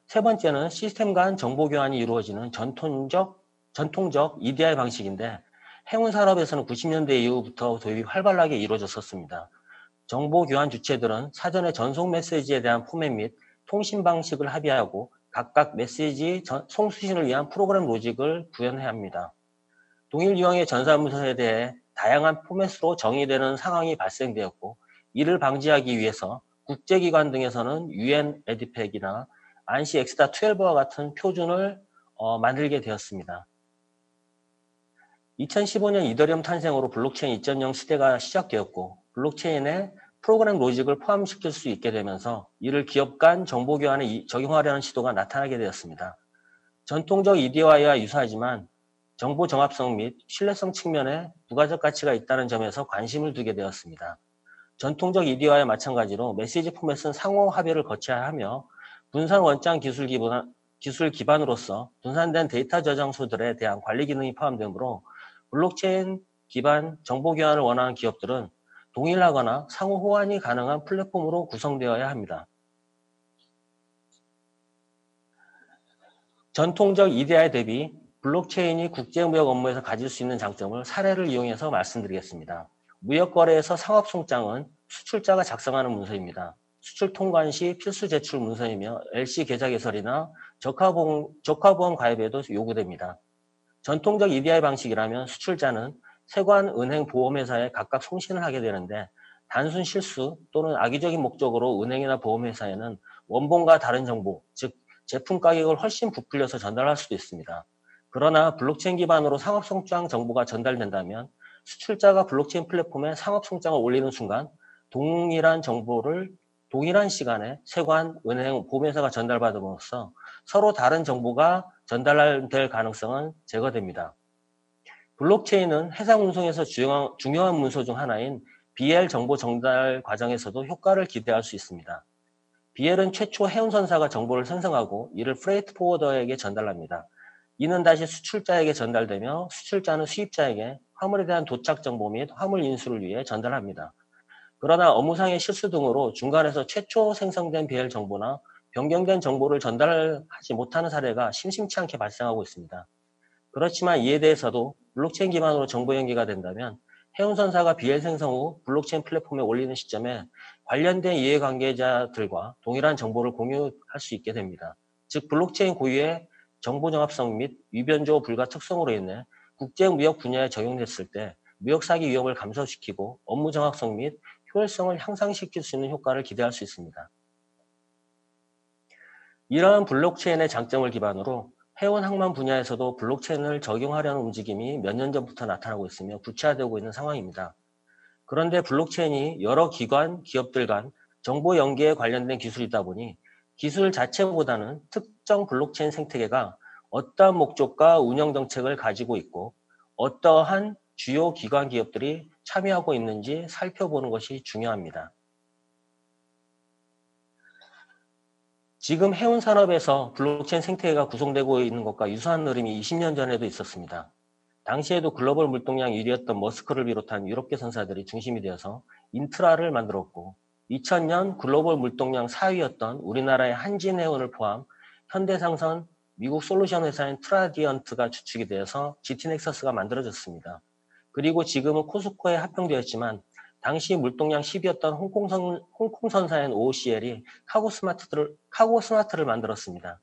세 번째는 시스템 간 정보 교환이 이루어지는 전통적 EDI 방식인데 해운 산업에서는 90년대 이후부터 도입이 활발하게 이루어졌었습니다. 정보 교환 주체들은 사전에 전송 메시지에 대한 포맷 및 통신 방식을 합의하고 각각 메시지 송수신을 위한 프로그램 로직을 구현해야 합니다. 동일 유형의 전산문서에 대해 다양한 포맷으로 정의되는 상황이 발생되었고 이를 방지하기 위해서 국제기관 등에서는 UN 에디팩이나 안시 엑스다 12와 같은 표준을 만들게 되었습니다. 2015년 이더리움 탄생으로 블록체인 2.0 시대가 시작되었고 블록체인에 프로그램 로직을 포함시킬 수 있게 되면서 이를 기업 간 정보 교환에 적용하려는 시도가 나타나게 되었습니다. 전통적 EDI와 유사하지만 정보 정합성 및 신뢰성 측면에 부가적 가치가 있다는 점에서 관심을 두게 되었습니다. 전통적 EDI와 마찬가지로 메시지 포맷은 상호 합의를 거쳐야 하며 분산 원장 기술 기반으로서 분산된 데이터 저장소들에 대한 관리 기능이 포함되므로 블록체인 기반 정보 교환을 원하는 기업들은 동일하거나 상호 호환이 가능한 플랫폼으로 구성되어야 합니다. 전통적 EDI 대비 블록체인이 국제무역 업무에서 가질 수 있는 장점을 사례를 이용해서 말씀드리겠습니다. 무역거래에서 상업송장은 수출자가 작성하는 문서입니다. 수출 통관 시 필수 제출 문서이며 LC 계좌 개설이나 적화보험 가입에도 요구됩니다. 전통적 EDI 방식이라면 수출자는 세관, 은행, 보험회사에 각각 송신을 하게 되는데 단순 실수 또는 악의적인 목적으로 은행이나 보험회사에는 원본과 다른 정보, 즉 제품 가격을 훨씬 부풀려서 전달할 수도 있습니다. 그러나 블록체인 기반으로 상업송장 정보가 전달된다면 수출자가 블록체인 플랫폼에 상업송장을 올리는 순간 동일한 정보를 동일한 시간에 세관, 은행, 보험회사가 전달받음으로써 서로 다른 정보가 전달될 가능성은 제거됩니다. 블록체인은 해상 운송에서 중요한 문서 중 하나인 BL 정보 전달 과정에서도 효과를 기대할 수 있습니다. BL은 최초 해운선사가 정보를 생성하고 이를 프레이트 포워더에게 전달합니다. 이는 다시 수출자에게 전달되며 수출자는 수입자에게 화물에 대한 도착 정보 및 화물 인수를 위해 전달합니다. 그러나 업무상의 실수 등으로 중간에서 최초 생성된 BL 정보나 변경된 정보를 전달하지 못하는 사례가 심심치 않게 발생하고 있습니다. 그렇지만 이에 대해서도 블록체인 기반으로 정보 연계가 된다면 해운선사가 BL 생성 후 블록체인 플랫폼에 올리는 시점에 관련된 이해관계자들과 동일한 정보를 공유할 수 있게 됩니다. 즉 블록체인 고유의 정보 정합성 및 위변조 불가 특성으로 인해 국제무역 분야에 적용됐을 때 무역 사기 위험을 감소시키고 업무 정확성 및 효율성을 향상시킬 수 있는 효과를 기대할 수 있습니다. 이러한 블록체인의 장점을 기반으로 해운 항만 분야에서도 블록체인을 적용하려는 움직임이 몇 년 전부터 나타나고 있으며 구체화되고 있는 상황입니다. 그런데 블록체인이 여러 기관, 기업들 간 정보 연계에 관련된 기술이다 보니 기술 자체보다는 특정 블록체인 생태계가 어떠한 목적과 운영 정책을 가지고 있고 어떠한 주요 기관 기업들이 참여하고 있는지 살펴보는 것이 중요합니다. 지금 해운 산업에서 블록체인 생태계가 구성되고 있는 것과 유사한 흐름이 20년 전에도 있었습니다. 당시에도 글로벌 물동량 1위였던 머스크를 비롯한 유럽계 선사들이 중심이 되어서 인트라를 만들었고 2000년 글로벌 물동량 4위였던 우리나라의 한진해운을 포함 현대상선, 미국 솔루션 회사인 트라디언트가 주축이 되어서 GT넥서스가 만들어졌습니다. 그리고 지금은 코스코에 합병되었지만 당시 물동량 10위였던 홍콩 선사인 OOCL이 카고 스마트를 만들었습니다.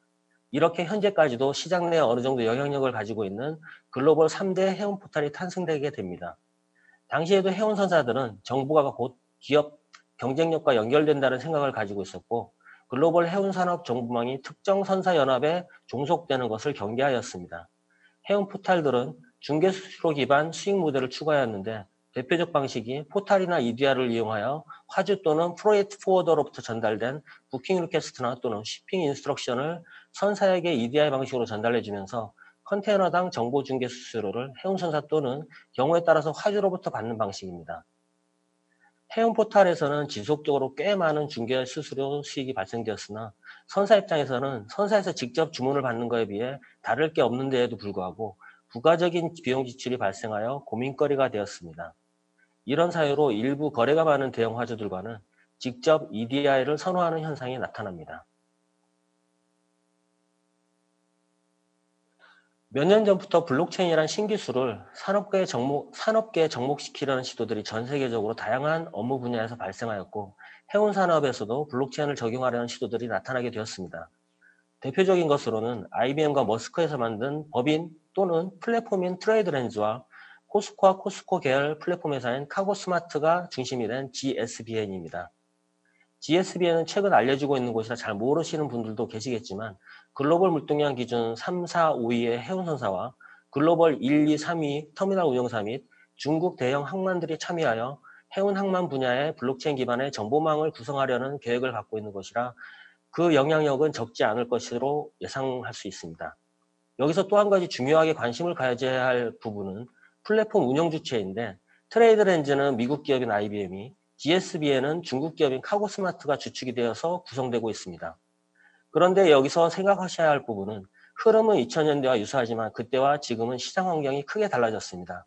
이렇게 현재까지도 시장 내에 어느 정도 영향력을 가지고 있는 글로벌 3대 해운 포탈이 탄생되게 됩니다. 당시에도 해운 선사들은 정부가 곧 기업 경쟁력과 연결된다는 생각을 가지고 있었고 글로벌 해운 산업 정보망이 특정 선사 연합에 종속되는 것을 경계하였습니다. 해운 포탈들은 중개 수수료 기반 수익 모델을 추구하였는데 대표적 방식이 포탈이나 EDR을 이용하여 화주 또는 프레이트 포워더로부터 전달된 부킹 리퀘스트나 또는 shipping 인스트럭션을 선사에게 EDI 방식으로 전달해주면서 컨테이너당 정보 중개 수수료를 해운선사 또는 경우에 따라서 화주로부터 받는 방식입니다. 해운 포탈에서는 지속적으로 꽤 많은 중개 수수료 수익이 발생되었으나 선사 입장에서는 선사에서 직접 주문을 받는 것에 비해 다를 게 없는 데에도 불구하고 부가적인 비용 지출이 발생하여 고민거리가 되었습니다. 이런 사유로 일부 거래가 많은 대형 화주들과는 직접 EDI를 선호하는 현상이 나타납니다. 몇 년 전부터 블록체인이란 신기술을 산업계에 접목시키려는 시도들이 전 세계적으로 다양한 업무 분야에서 발생하였고 해운 산업에서도 블록체인을 적용하려는 시도들이 나타나게 되었습니다. 대표적인 것으로는 IBM과 머스크에서 만든 법인 또는 플랫폼인 트레이드렌즈와 코스코와 코스코 계열 플랫폼 회사인 카고스마트가 중심이 된 GSBN입니다. GSBN은 최근 알려지고 있는 곳이라 잘 모르시는 분들도 계시겠지만 글로벌 물동량 기준 3, 4, 5위의 해운선사와 글로벌 1, 2, 3위 터미널 운영사 및 중국 대형 항만들이 참여하여 해운 항만 분야의 블록체인 기반의 정보망을 구성하려는 계획을 갖고 있는 것이라 그 영향력은 적지 않을 것으로 예상할 수 있습니다. 여기서 또 한 가지 중요하게 관심을 가져야 할 부분은 플랫폼 운영 주체인데 트레이드렌즈는 미국 기업인 IBM이 GSBN은 중국 기업인 카고스마트가 주축이 되어서 구성되고 있습니다. 그런데 여기서 생각하셔야 할 부분은 흐름은 2000년대와 유사하지만 그때와 지금은 시장 환경이 크게 달라졌습니다.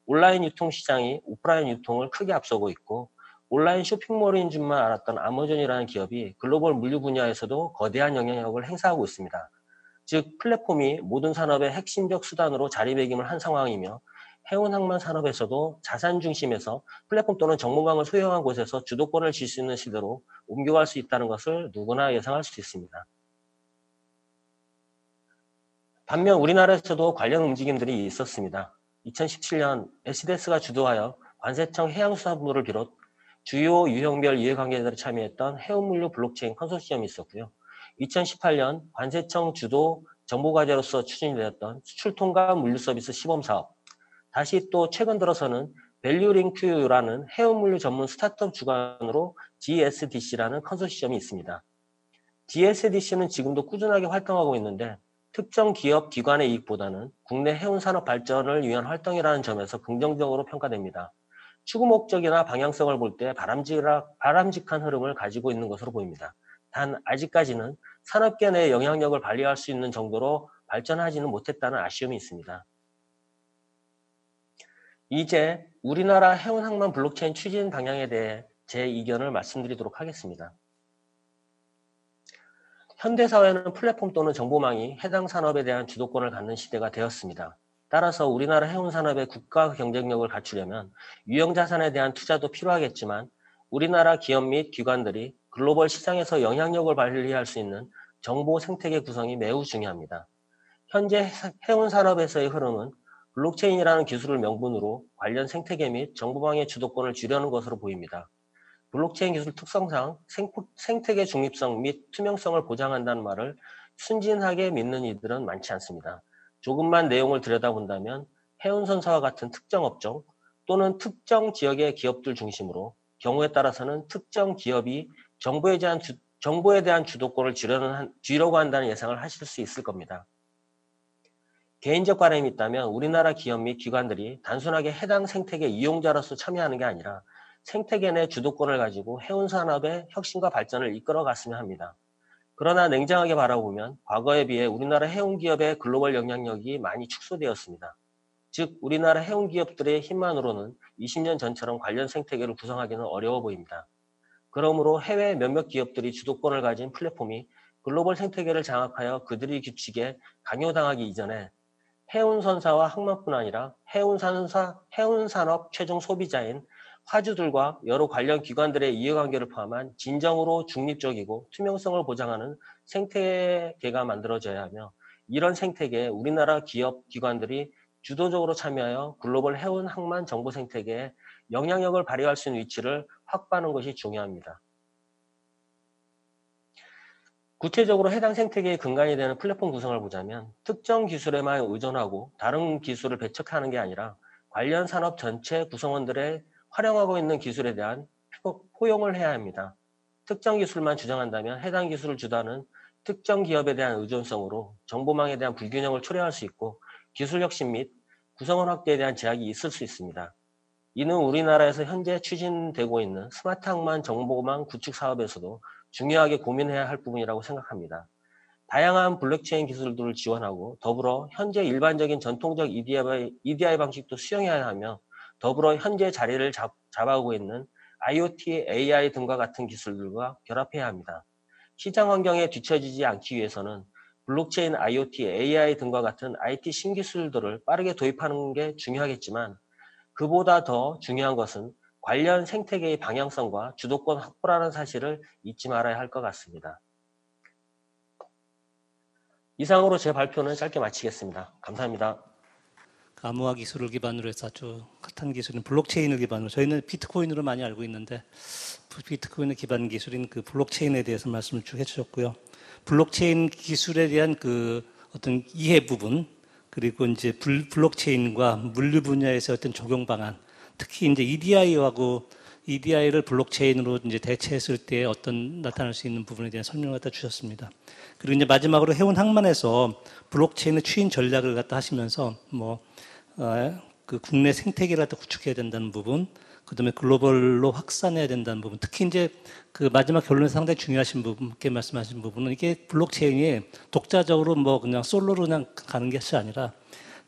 온라인 유통 시장이 오프라인 유통을 크게 앞서고 있고 온라인 쇼핑몰인 줄만 알았던 아마존이라는 기업이 글로벌 물류 분야에서도 거대한 영향력을 행사하고 있습니다. 즉 플랫폼이 모든 산업의 핵심적 수단으로 자리매김을 한 상황이며 해운 항만 산업에서도 자산 중심에서 플랫폼 또는 정보망을 소유한 곳에서 주도권을 쥘 수 있는 시대로 옮겨갈 수 있다는 것을 누구나 예상할 수 있습니다. 반면 우리나라에서도 관련 움직임들이 있었습니다. 2017년 SDS가 주도하여 관세청 해양수산부를 비롯 주요 유형별 이해관계자들이 참여했던 해운물류 블록체인 컨소시엄이 있었고요. 2018년 관세청 주도 정보과제로서 추진이 되었던 수출통관 물류서비스 시범사업, 다시 또 최근 들어서는 밸류링큐라는 해운물류 전문 스타트업 주관으로 GSDC라는 컨소시엄이 있습니다. GSDC는 지금도 꾸준하게 활동하고 있는데 특정 기업 기관의 이익보다는 국내 해운 산업 발전을 위한 활동이라는 점에서 긍정적으로 평가됩니다. 추구 목적이나 방향성을 볼 때 바람직한 흐름을 가지고 있는 것으로 보입니다. 단 아직까지는 산업계 내에 영향력을 발휘할 수 있는 정도로 발전하지는 못했다는 아쉬움이 있습니다. 이제 우리나라 해운 항만 블록체인 추진 방향에 대해 제 의견을 말씀드리도록 하겠습니다. 현대사회는 플랫폼 또는 정보망이 해당 산업에 대한 주도권을 갖는 시대가 되었습니다. 따라서 우리나라 해운 산업의 국가 경쟁력을 갖추려면 유형자산에 대한 투자도 필요하겠지만 우리나라 기업 및 기관들이 글로벌 시장에서 영향력을 발휘할 수 있는 정보 생태계 구성이 매우 중요합니다. 현재 해운 산업에서의 흐름은 블록체인이라는 기술을 명분으로 관련 생태계 및 정보망의 주도권을 쥐려는 것으로 보입니다. 블록체인 기술 특성상 생태계 중립성 및 투명성을 보장한다는 말을 순진하게 믿는 이들은 많지 않습니다. 조금만 내용을 들여다본다면 해운선사와 같은 특정 업종 또는 특정 지역의 기업들 중심으로 경우에 따라서는 특정 기업이 정보에 대한 주도권을 쥐려고 한다는 예상을 하실 수 있을 겁니다. 개인적 바람이 있다면 우리나라 기업 및 기관들이 단순하게 해당 생태계 이용자로서 참여하는 게 아니라 생태계 내 주도권을 가지고 해운산업의 혁신과 발전을 이끌어갔으면 합니다. 그러나 냉정하게 바라보면 과거에 비해 우리나라 해운기업의 글로벌 영향력이 많이 축소되었습니다. 즉 우리나라 해운기업들의 힘만으로는 20년 전처럼 관련 생태계를 구성하기는 어려워 보입니다. 그러므로 해외 몇몇 기업들이 주도권을 가진 플랫폼이 글로벌 생태계를 장악하여 그들의 규칙에 강요당하기 이전에 해운선사와 항만뿐 아니라 해운산업 최종 소비자인 화주들과 여러 관련 기관들의 이해관계를 포함한 진정으로 중립적이고 투명성을 보장하는 생태계가 만들어져야 하며 이런 생태계에 우리나라 기업, 기관들이 주도적으로 참여하여 글로벌 해운 항만 정보 생태계에 영향력을 발휘할 수 있는 위치를 확보하는 것이 중요합니다. 구체적으로 해당 생태계의 근간이 되는 플랫폼 구성을 보자면 특정 기술에만 의존하고 다른 기술을 배척하는 게 아니라 관련 산업 전체 구성원들의 활용하고 있는 기술에 대한 포용을 해야 합니다. 특정 기술만 주장한다면 해당 기술을 주도하는 특정 기업에 대한 의존성으로 정보망에 대한 불균형을 초래할 수 있고 기술 혁신 및 구성원 확대에 대한 제약이 있을 수 있습니다. 이는 우리나라에서 현재 추진되고 있는 스마트 항만 정보망 구축 사업에서도 중요하게 고민해야 할 부분이라고 생각합니다. 다양한 블록체인 기술들을 지원하고 더불어 현재 일반적인 전통적 EDI 방식도 수용해야 하며 더불어 현재 자리를 잡아오고 있는 IoT, AI 등과 같은 기술들과 결합해야 합니다. 시장 환경에 뒤처지지 않기 위해서는 블록체인, IoT, AI 등과 같은 IT 신기술들을 빠르게 도입하는 게 중요하겠지만 그보다 더 중요한 것은 관련 생태계의 방향성과 주도권 확보라는 사실을 잊지 말아야 할 것 같습니다. 이상으로 제 발표는 짧게 마치겠습니다. 감사합니다. 암호화 기술을 기반으로 해서 아주 핫한 기술인 블록체인을 기반으로 저희는 비트코인으로 많이 알고 있는데 비트코인의 기반 기술인 그 블록체인에 대해서 말씀을 쭉 해주셨고요. 블록체인 기술에 대한 그 어떤 이해 부분 그리고 이제 블록체인과 물류 분야에서 어떤 적용 방안 특히 이제 EDI를 블록체인으로 이제 대체했을 때 어떤 나타날 수 있는 부분에 대한 설명을 갖다 주셨습니다. 그리고 이제 마지막으로 해운 항만에서 블록체인의 추인 전략을 갖다 하시면서 그 국내 생태계를 갖다 구축해야 된다는 부분, 그다음에 글로벌로 확산해야 된다는 부분, 특히 이제 그 마지막 결론에서 상당히 중요하신 부분께 말씀하신 부분은 이게 블록체인이 독자적으로 뭐 그냥 솔로로 그냥 가는 것이 아니라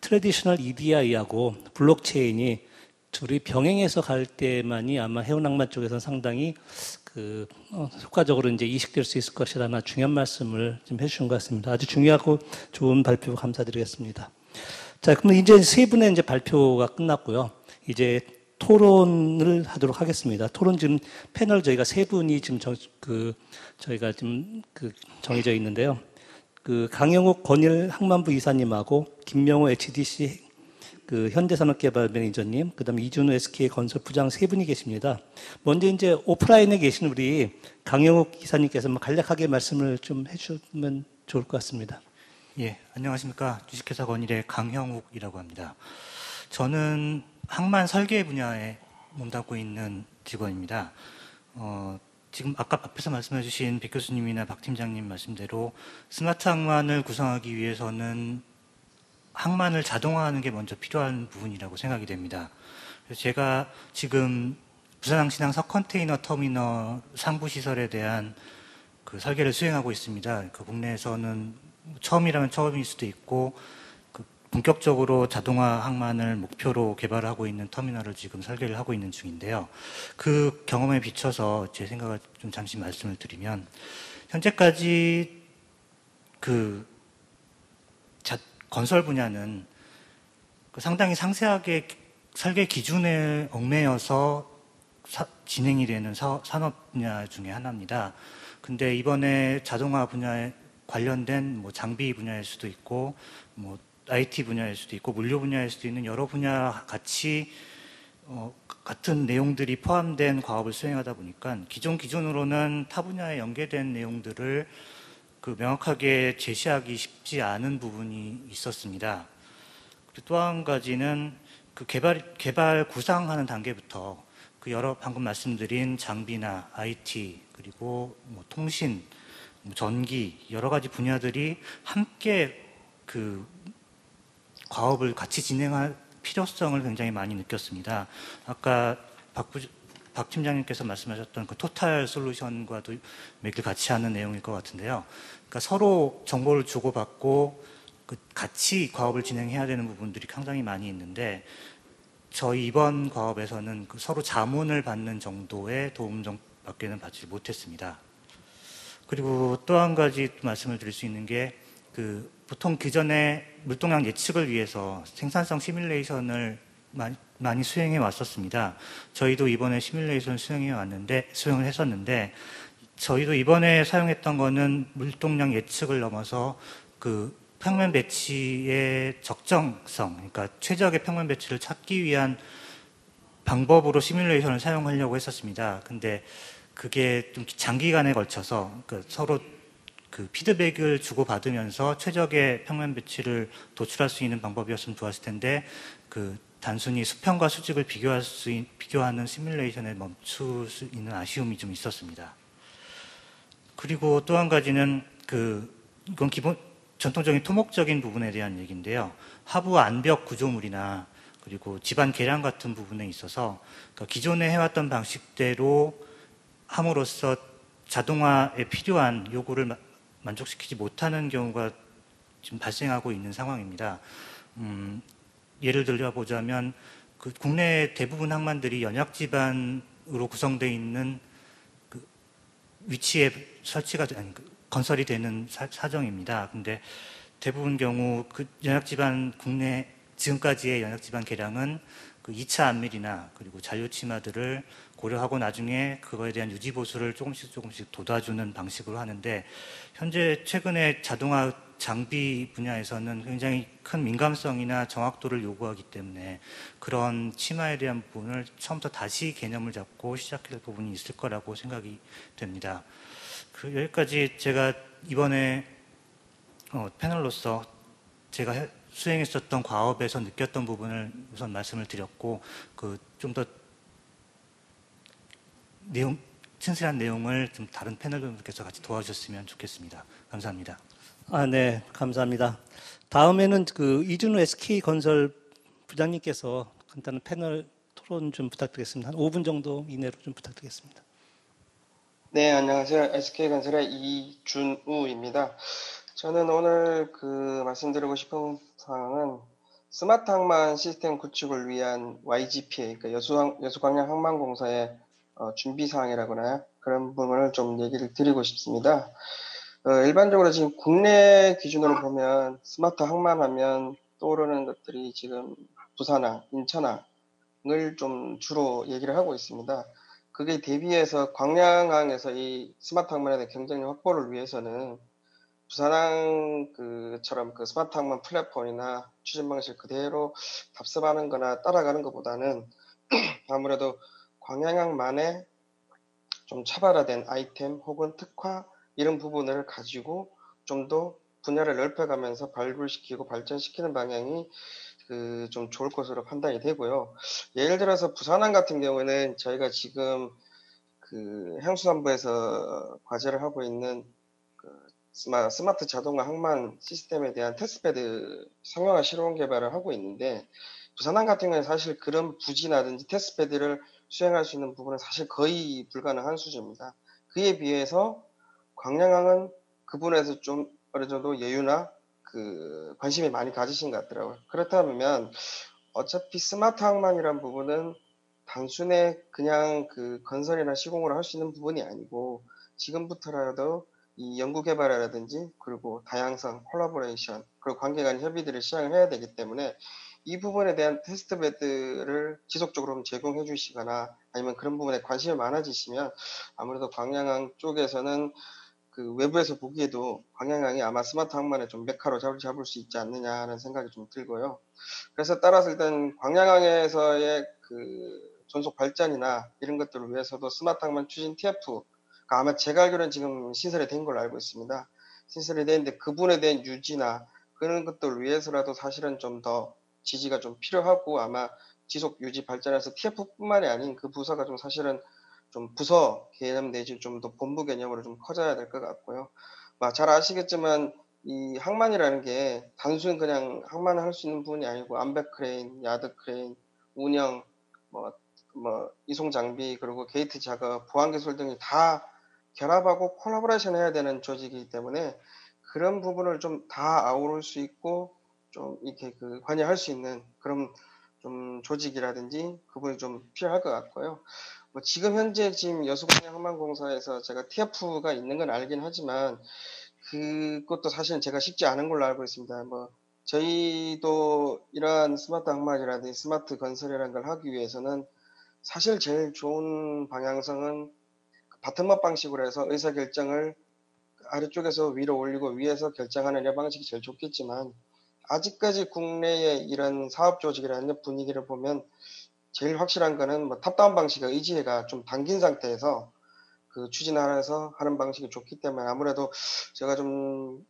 트래디셔널 EDI하고 블록체인이 둘이 병행해서 갈 때만이 아마 해운항만 쪽에서는 상당히 그 효과적으로 이제 이식될 수 있을 것이라는 중요한 말씀을 좀 해주신 것 같습니다. 아주 중요하고 좋은 발표 감사드리겠습니다. 자, 그럼 이제 세 분의 이제 발표가 끝났고요. 이제 토론을 하도록 하겠습니다. 토론 지금 패널 저희가 세 분이 지금 저희가 지금 정해져 있는데요. 그 강영욱 건일 항만부 이사님하고 김명호 HDC 현대산업개발 매니저님, 그다음에 이준우 SK 건설 부장 세 분이 계십니다. 먼저 이제 오프라인에 계신 우리 강영욱 이사님께서 간략하게 말씀을 좀 해주면 좋을 것 같습니다. 예, 안녕하십니까. 주식회사 건일의 강형욱이라고 합니다. 저는 항만 설계 분야에 몸담고 있는 직원입니다. 지금 아까 앞에서 말씀해 주신 백 교수님이나 박 팀장님 말씀대로 스마트 항만을 구성하기 위해서는 항만을 자동화하는 게 먼저 필요한 부분이라고 생각이 됩니다. 그래서 제가 지금 부산항신항 서컨테이너 터미널 상부 시설에 대한 그 설계를 수행하고 있습니다. 그 국내에서는 처음이라면 처음일 수도 있고 본격적으로 자동화 항만을 목표로 개발하고 있는 터미널을 지금 설계를 하고 있는 중인데요. 그 경험에 비춰서 제 생각을 좀 잠시 말씀을 드리면 현재까지 건설 분야는 상당히 상세하게 설계 기준에 얽매여서 진행이 되는 산업 분야 중에 하나입니다. 근데 이번에 자동화 분야에 관련된 장비 분야일 수도 있고 IT 분야일 수도 있고 물류 분야일 수도 있는 여러 분야 같이 같은 내용들이 포함된 과업을 수행하다 보니까 기존으로는 타 분야에 연계된 내용들을 명확하게 제시하기 쉽지 않은 부분이 있었습니다. 또 한 가지는 개발 구상하는 단계부터 방금 말씀드린 장비나 IT 그리고 통신, 전기 여러 가지 분야들이 함께 과업을 같이 진행할 필요성을 굉장히 많이 느꼈습니다. 아까 박 팀장님께서 말씀하셨던 토탈 솔루션과도 맥을 같이 하는 내용일 것 같은데요. 그러니까 서로 정보를 주고받고 같이 과업을 진행해야 되는 부분들이 상당히 많이 있는데 저희 이번 과업에서는 서로 자문을 받는 정도의 도움밖에는 받지 못했습니다. 그리고 또 한 가지 말씀을 드릴 수 있는 게 보통 기존에 물동량 예측을 위해서 생산성 시뮬레이션을 많이 수행해 왔었습니다. 저희도 이번에 시뮬레이션 수행을 했었는데 저희도 이번에 사용했던 거는 물동량 예측을 넘어서 평면 배치의 적정성, 그러니까 최적의 평면 배치를 찾기 위한 방법으로 시뮬레이션을 사용하려고 했었습니다. 근데 그게 좀 장기간에 걸쳐서 서로 피드백을 주고받으면서 최적의 평면 배치를 도출할 수 있는 방법이었으면 좋았을 텐데 단순히 수평과 수직을 비교하는 시뮬레이션에 멈출 수 있는 아쉬움이 좀 있었습니다. 그리고 또 한 가지는 이건 전통적인 토목적인 부분에 대한 얘기인데요. 하부 안벽 구조물이나 그리고 집안 계량 같은 부분에 있어서 기존에 해왔던 방식대로 함으로써 자동화에 필요한 요구를 만족시키지 못하는 경우가 지금 발생하고 있는 상황입니다. 예를 들어보자면 국내 대부분 항만들이 연약 지반으로 구성되어 있는 위치에 건설이 되는 사정입니다. 근데 대부분 경우 연약 지반 지금까지의 연약 지반 계량은 2차 안밀이나 그리고 잔류 치마들을 고려하고 나중에 그거에 대한 유지 보수를 조금씩 돋아주는 방식으로 하는데 현재 최근에 자동화 장비 분야에서는 굉장히 큰 민감성이나 정확도를 요구하기 때문에 그런 치마에 대한 부분을 처음부터 다시 개념을 잡고 시작할 부분이 있을 거라고 생각이 됩니다. 여기까지 제가 이번에 패널로서 제가 수행했었던 과업에서 느꼈던 부분을 우선 말씀을 드렸고 좀 더 친실한 내용을 좀 다른 패널분들께서 같이 도와주셨으면 좋겠습니다. 감사합니다. 네, 감사합니다. 다음에는 이준우 SK건설 부장님께서 간단한 패널 토론 좀 부탁드리겠습니다. 한 5분 정도 이내로 좀 부탁드리겠습니다. 네, 안녕하세요. SK건설의 이준우입니다. 저는 오늘 말씀드리고 싶은 사항은 스마트 항만 시스템 구축을 위한 YGPA, 그러니까 여수광양 항만공사의 준비 사항이라고 하나요? 그런 부분을 좀 얘기를 드리고 싶습니다. 일반적으로 지금 국내 기준으로 보면 스마트 항만하면 떠오르는 것들이 지금 부산항, 인천항을 좀 주로 얘기를 하고 있습니다. 그게 대비해서 광양항에서 이 스마트 항만에 대한 경쟁력 확보를 위해서는 부산항처럼 스마트 항만 플랫폼이나 추진 방식 그대로 답습하는 거나 따라가는 것보다는 아무래도 광양항만의 좀 차별화된 아이템 혹은 특화 이런 부분을 가지고 좀 더 분야를 넓혀가면서 발굴시키고 발전시키는 방향이 좀 좋을 것으로 판단이 되고요. 예를 들어서 부산항 같은 경우는 저희가 지금 향수산부에서 과제를 하고 있는 스마트 자동화 항만 시스템에 대한 테스트베드 상용화 실용 개발을 하고 있는데 부산항 같은 경우는 사실 그런 부지라든지 테스트베드를 수행할 수 있는 부분은 사실 거의 불가능한 수준입니다. 그에 비해서 광양항은 그 부분에서 좀 어느 정도 여유나 관심이 많이 가지신 것 같더라고요. 그렇다면 어차피 스마트 항만이란 부분은 단순히 그냥 건설이나 시공을 할 수 있는 부분이 아니고 지금부터라도 이 연구개발이라든지 그리고 다양성, 콜라보레이션, 그리고 관계 간 협의들을 시작을 해야 되기 때문에 이 부분에 대한 테스트베드를 지속적으로 제공해 주시거나 아니면 그런 부분에 관심이 많아지시면 아무래도 광양항 쪽에서는 그 외부에서 보기에도 광양항이 아마 스마트 항만의 좀 메카로 잡을 수 있지 않느냐 하는 생각이 좀 들고요. 그래서 따라서 일단 광양항에서의 그 전속 발전이나 이런 것들을 위해서도 스마트 항만 추진 TF가 아마 제가 알기로는 지금 신설이 된 걸로 알고 있습니다. 신설이 되는데 그분에 대한 유지나 그런 것들을 위해서라도 사실은 좀 더 지지가 좀 필요하고 아마 지속 유지 발전해서 TF뿐만이 아닌 그 부서가 좀 사실은 좀 부서 개념 내지 좀 더 본부 개념으로 좀 커져야 될 것 같고요. 잘 아시겠지만 이 항만이라는 게 단순 그냥 항만을 할 수 있는 부분이 아니고 암백 크레인, 야드 크레인, 운영, 이송 장비 그리고 게이트 작업, 보안 기술 등이 다 결합하고 콜라보레이션 해야 되는 조직이기 때문에 그런 부분을 좀 다 아우를 수 있고 좀 이렇게 그 관여할 수 있는 그런 좀 조직이라든지 그분이 좀 필요할 것 같고요. 지금 현재 여수광양 항만공사에서 제가 TF가 있는 건 알긴 하지만 그것도 사실은 제가 쉽지 않은 걸로 알고 있습니다. 저희도 이러한 스마트 항만이라든지 스마트 건설이라는 걸 하기 위해서는 사실 제일 좋은 방향성은 바텀업 방식으로 해서 의사결정을 아래쪽에서 위로 올리고 위에서 결정하는 이 방식이 제일 좋겠지만 아직까지 국내의 이런 사업 조직이라는 분위기를 보면 제일 확실한 거는 탑다운 방식의 의지가 좀 당긴 상태에서 그 추진하면서 하는 방식이 좋기 때문에 아무래도 제가 좀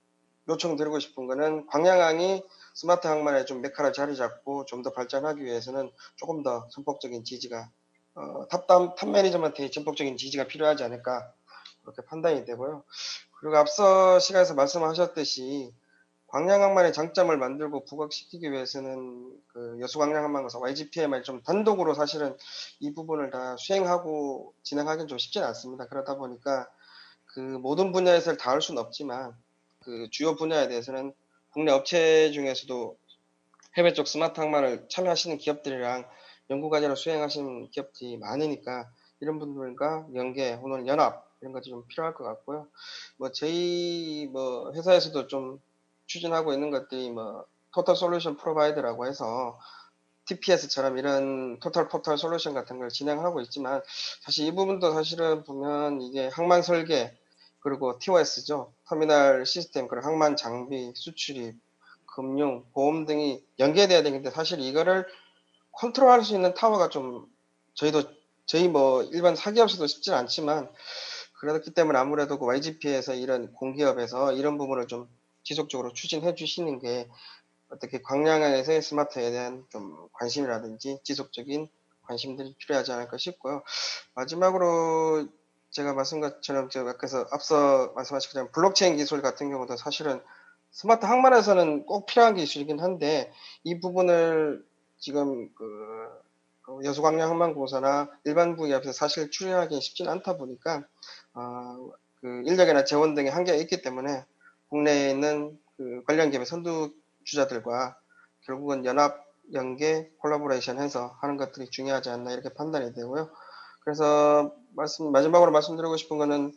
요청드리고 싶은 거는 광양항이 스마트 항만에 좀 메카로 자리 잡고 좀 더 발전하기 위해서는 조금 더 전폭적인 지지가 탑 매니저먼트의 전폭적인 지지가 필요하지 않을까 그렇게 판단이 되고요. 그리고 앞서 시간에서 말씀하셨듯이 광양항만의 장점을 만들고 부각시키기 위해서는 그 여수광양항만공사 YGPM을 좀 단독으로 사실은 이 부분을 다 수행하고 진행하기는 좀 쉽지는 않습니다. 그러다 보니까 그 모든 분야에서 다 할 수는 없지만 그 주요 분야에 대해서는 국내 업체 중에서도 해외 쪽 스마트 항만을 참여하시는 기업들이랑 연구과제를 수행하시는 기업들이 많으니까 이런 분들과 연계 혹은 연합 이런 것이 좀 필요할 것 같고요. 저희 회사에서도 좀 추진하고 있는 것들이 토탈 솔루션 프로바이더라고 해서 TPS처럼 이런 토탈 포털 솔루션 같은 걸 진행하고 있지만 사실 이 부분도 사실은 보면 이게 항만 설계 그리고 TOS죠. 터미널 시스템 그리고 항만 장비, 수출입, 금융, 보험 등이 연계돼야 되는데 사실 이거를 컨트롤할 수 있는 타워가 좀 저희 일반 사기업에서도 쉽진 않지만 그렇기 때문에 아무래도 그 YGP에서 이런 공기업에서 이런 부분을 좀 지속적으로 추진해 주시는 게 어떻게 광양항에서의 스마트에 대한 좀 관심이라든지 지속적인 관심들이 필요하지 않을까 싶고요. 마지막으로 제가 말씀한 것처럼 앞서 말씀하신 것처럼 블록체인 기술 같은 경우도 사실은 스마트 항만에서는 꼭 필요한 기술이긴 한데 이 부분을 지금 여수광양 항만공사나 일반 분야에서 사실 추진하기 쉽지는 않다 보니까 그 인력이나 재원 등의 한계가 있기 때문에 국내에 있는 그 관련 기업의 선두주자들과 결국은 연합, 연계, 콜라보레이션해서 하는 것들이 중요하지 않나 이렇게 판단이 되고요. 그래서 마지막으로 말씀드리고 싶은 거는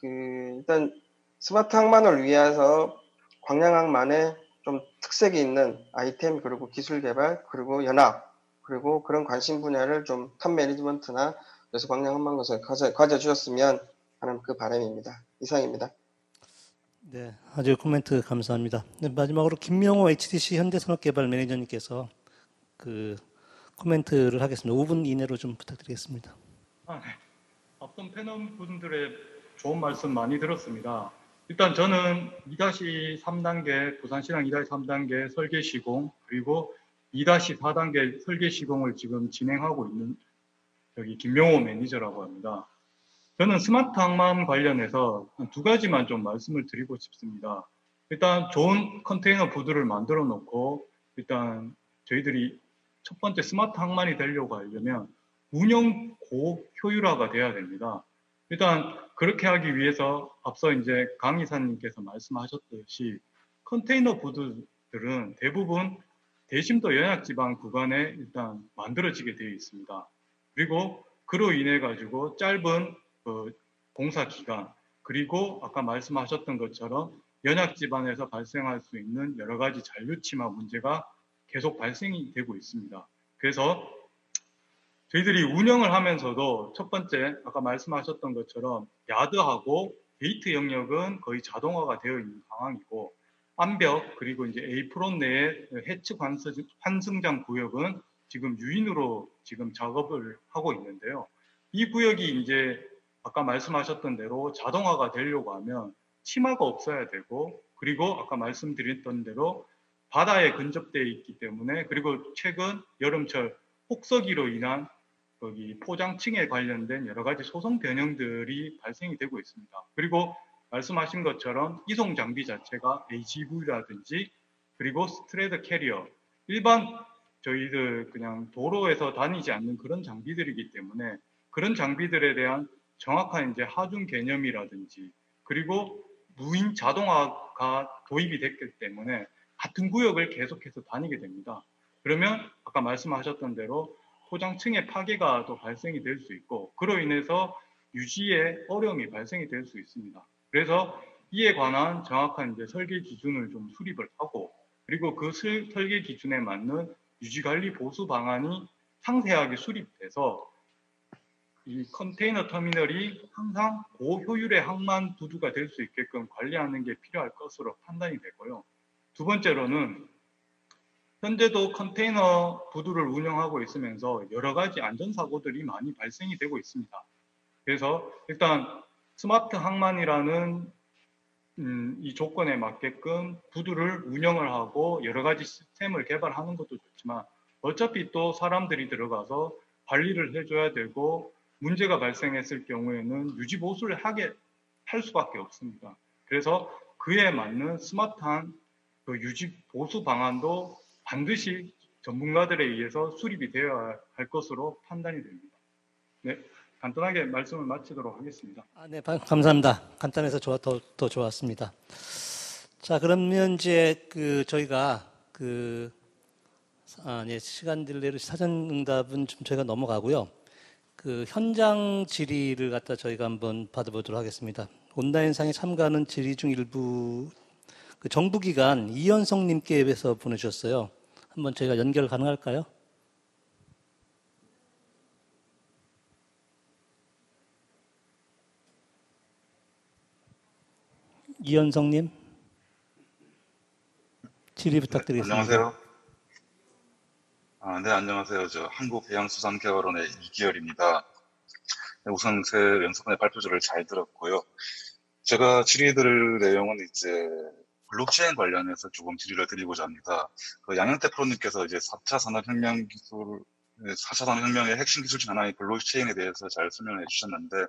일단 스마트 항만을 위해서 광양항만의 좀 특색이 있는 아이템 그리고 기술 개발 그리고 연합 그리고 그런 관심 분야를 좀 탑 매니지먼트나 여수광양항만공사에 가져주셨으면 하는 그 바람입니다. 이상입니다. 네, 아주 코멘트 감사합니다. 네, 마지막으로 김명호 HTC 현대산업개발 매니저님께서 그 코멘트를 하겠습니다. 5분 이내로 좀 부탁드리겠습니다. 네. 앞선 패널 분들의 좋은 말씀 많이 들었습니다. 일단 저는 2-3단계 부산시랑 2-3단계 설계 시공 그리고 2-4단계 설계 시공을 지금 진행하고 있는 여기 김명호 매니저라고 합니다. 저는 스마트 항만 관련해서 두 가지만 좀 말씀을 드리고 싶습니다. 일단 좋은 컨테이너 부두를 만들어 놓고 일단 저희들이 첫 번째 스마트 항만이 되려고 하려면 운영 고효율화가 돼야 됩니다. 일단 그렇게 하기 위해서 앞서 이제 강 이사님께서 말씀하셨듯이 컨테이너 부두들은 대부분 대심도 연약지방 구간에 일단 만들어지게 되어 있습니다. 그리고 그로 인해 가지고 짧은 공사 기간 그리고 아까 말씀하셨던 것처럼 연약지방에서 발생할 수 있는 여러 가지 잔류치마 문제가 계속 발생이 되고 있습니다. 그래서 저희들이 운영을 하면서도 첫 번째 아까 말씀하셨던 것처럼 야드하고 게이트 영역은 거의 자동화가 되어 있는 상황이고, 암벽 그리고 이제 A프론 내의 해측 환승장 구역은 지금 유인으로 지금 작업을 하고 있는데요. 이 구역이 이제 아까 말씀하셨던 대로 자동화가 되려고 하면 치마가 없어야 되고, 그리고 아까 말씀드렸던 대로 바다에 근접되어 있기 때문에, 그리고 최근 여름철 폭서기로 인한 거기 포장층에 관련된 여러 가지 소송 변형들이 발생이 되고 있습니다. 그리고 말씀하신 것처럼 이송 장비 자체가 AGV라든지 그리고 스트레더 캐리어, 일반 저희들 그냥 도로에서 다니지 않는 그런 장비들이기 때문에 그런 장비들에 대한 정확한 이제 하중 개념이라든지 그리고 무인 자동화가 도입이 됐기 때문에 같은 구역을 계속해서 다니게 됩니다. 그러면 아까 말씀하셨던 대로 포장층의 파괴가 또 발생이 될 수 있고, 그로 인해서 유지에 어려움이 발생이 될 수 있습니다. 그래서 이에 관한 정확한 이제 설계 기준을 좀 수립을 하고, 그리고 그 설계 기준에 맞는 유지관리 보수 방안이 상세하게 수립돼서 이 컨테이너 터미널이 항상 고효율의 항만 부두가 될 수 있게끔 관리하는 게 필요할 것으로 판단이 되고요. 두 번째로는 현재도 컨테이너 부두를 운영하고 있으면서 여러 가지 안전사고들이 많이 발생이 되고 있습니다. 그래서 일단 스마트 항만이라는 이 조건에 맞게끔 부두를 운영을 하고 여러 가지 시스템을 개발하는 것도 좋지만, 어차피 또 사람들이 들어가서 관리를 해줘야 되고 문제가 발생했을 경우에는 유지 보수를 할 수밖에 없습니다. 그래서 그에 맞는 스마트한 그 유지 보수 방안도 반드시 전문가들에 의해서 수립이 되어야 할 것으로 판단이 됩니다. 네, 간단하게 말씀을 마치도록 하겠습니다. 네, 감사합니다. 간단해서 더 좋았습니다. 자, 그러면 이제 저희가 시간 딜레이로 사전 응답은 좀 저희가 넘어가고요. 현장 질의를 갖다 저희가 한번 받아보도록 하겠습니다. 온라인상에 참가하는 질의 중 일부 정부기관 이현성님께서 보내주셨어요. 한번 저희가 연결 가능할까요? 이현성님, 질의 부탁드리겠습니다. 안녕하세요. 네, 안녕하세요. 저 한국해양수산개발원의 이기열입니다. 우선 제 연습원의 발표를 잘 들었고요. 제가 질의드릴 내용은 이제 블록체인 관련해서 조금 질의를 드리고자 합니다. 양현태 프로님께서 이제 4차 산업혁명의 핵심 기술 중 하나인 블록체인에 대해서 잘 설명해 주셨는데,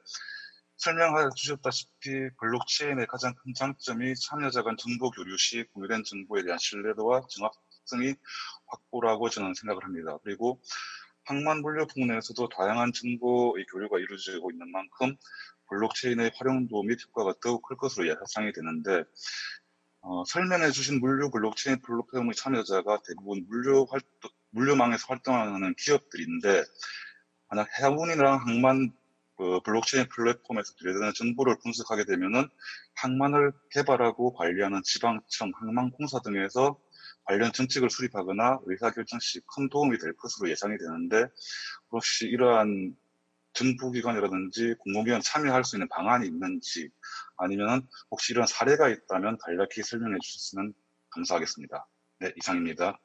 설명해 주셨다시피 블록체인의 가장 큰 장점이 참여자 간 정보 교류 시 공유된 정보에 대한 신뢰도와 정확성이 확보라고 저는 생각을 합니다. 그리고 항만 물류 부문에서도 다양한 정보의 교류가 이루어지고 있는 만큼 블록체인의 활용도 및 효과가 더욱 클 것으로 예상이 되는데, 설명해 주신 물류 블록체인 플랫폼의 참여자가 대부분 물류망에서 활동하는 기업들인데, 만약 해운이랑 항만 블록체인 플랫폼에서 들여다보는 정보를 분석하게 되면은 항만을 개발하고 관리하는 지방청, 항만공사 등에서 관련 정책을 수립하거나 의사결정 시 큰 도움이 될 것으로 예상이 되는데, 혹시 이러한 정부기관이라든지 공공기관 참여할 수 있는 방안이 있는지, 아니면 혹시 이런 사례가 있다면 간략히 설명해 주셨으면 감사하겠습니다. 네, 이상입니다.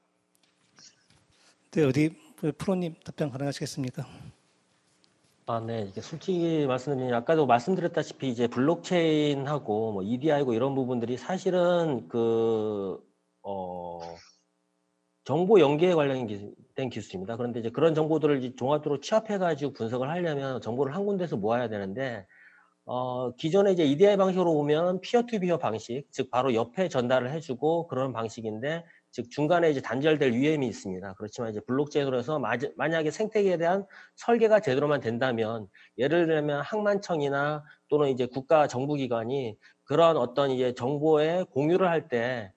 네, 어디 프로님 답변 가능하시겠습니까? 네, 이게 솔직히 말씀드리면 아까도 말씀드렸다시피 이제 블록체인하고 뭐 EDI고 이런 부분들이 사실은 정보 연계에 관련된 기술입니다. 그런데 이제 그런 정보들을 이제 종합적으로 취합해가지고 분석을 하려면 정보를 한 군데서 모아야 되는데, 기존에 이제 EDI 방식으로 보면 피어 투 피어 방식, 즉 바로 옆에 전달을 해주고 그런 방식인데, 즉 중간에 이제 단절될 위험이 있습니다. 그렇지만 이제 블록체인으로 해서 만약에 생태계에 대한 설계가 제대로만 된다면, 예를 들면 항만청이나 또는 이제 국가 정부기관이 그런 어떤 이제 정보의 공유를 할 때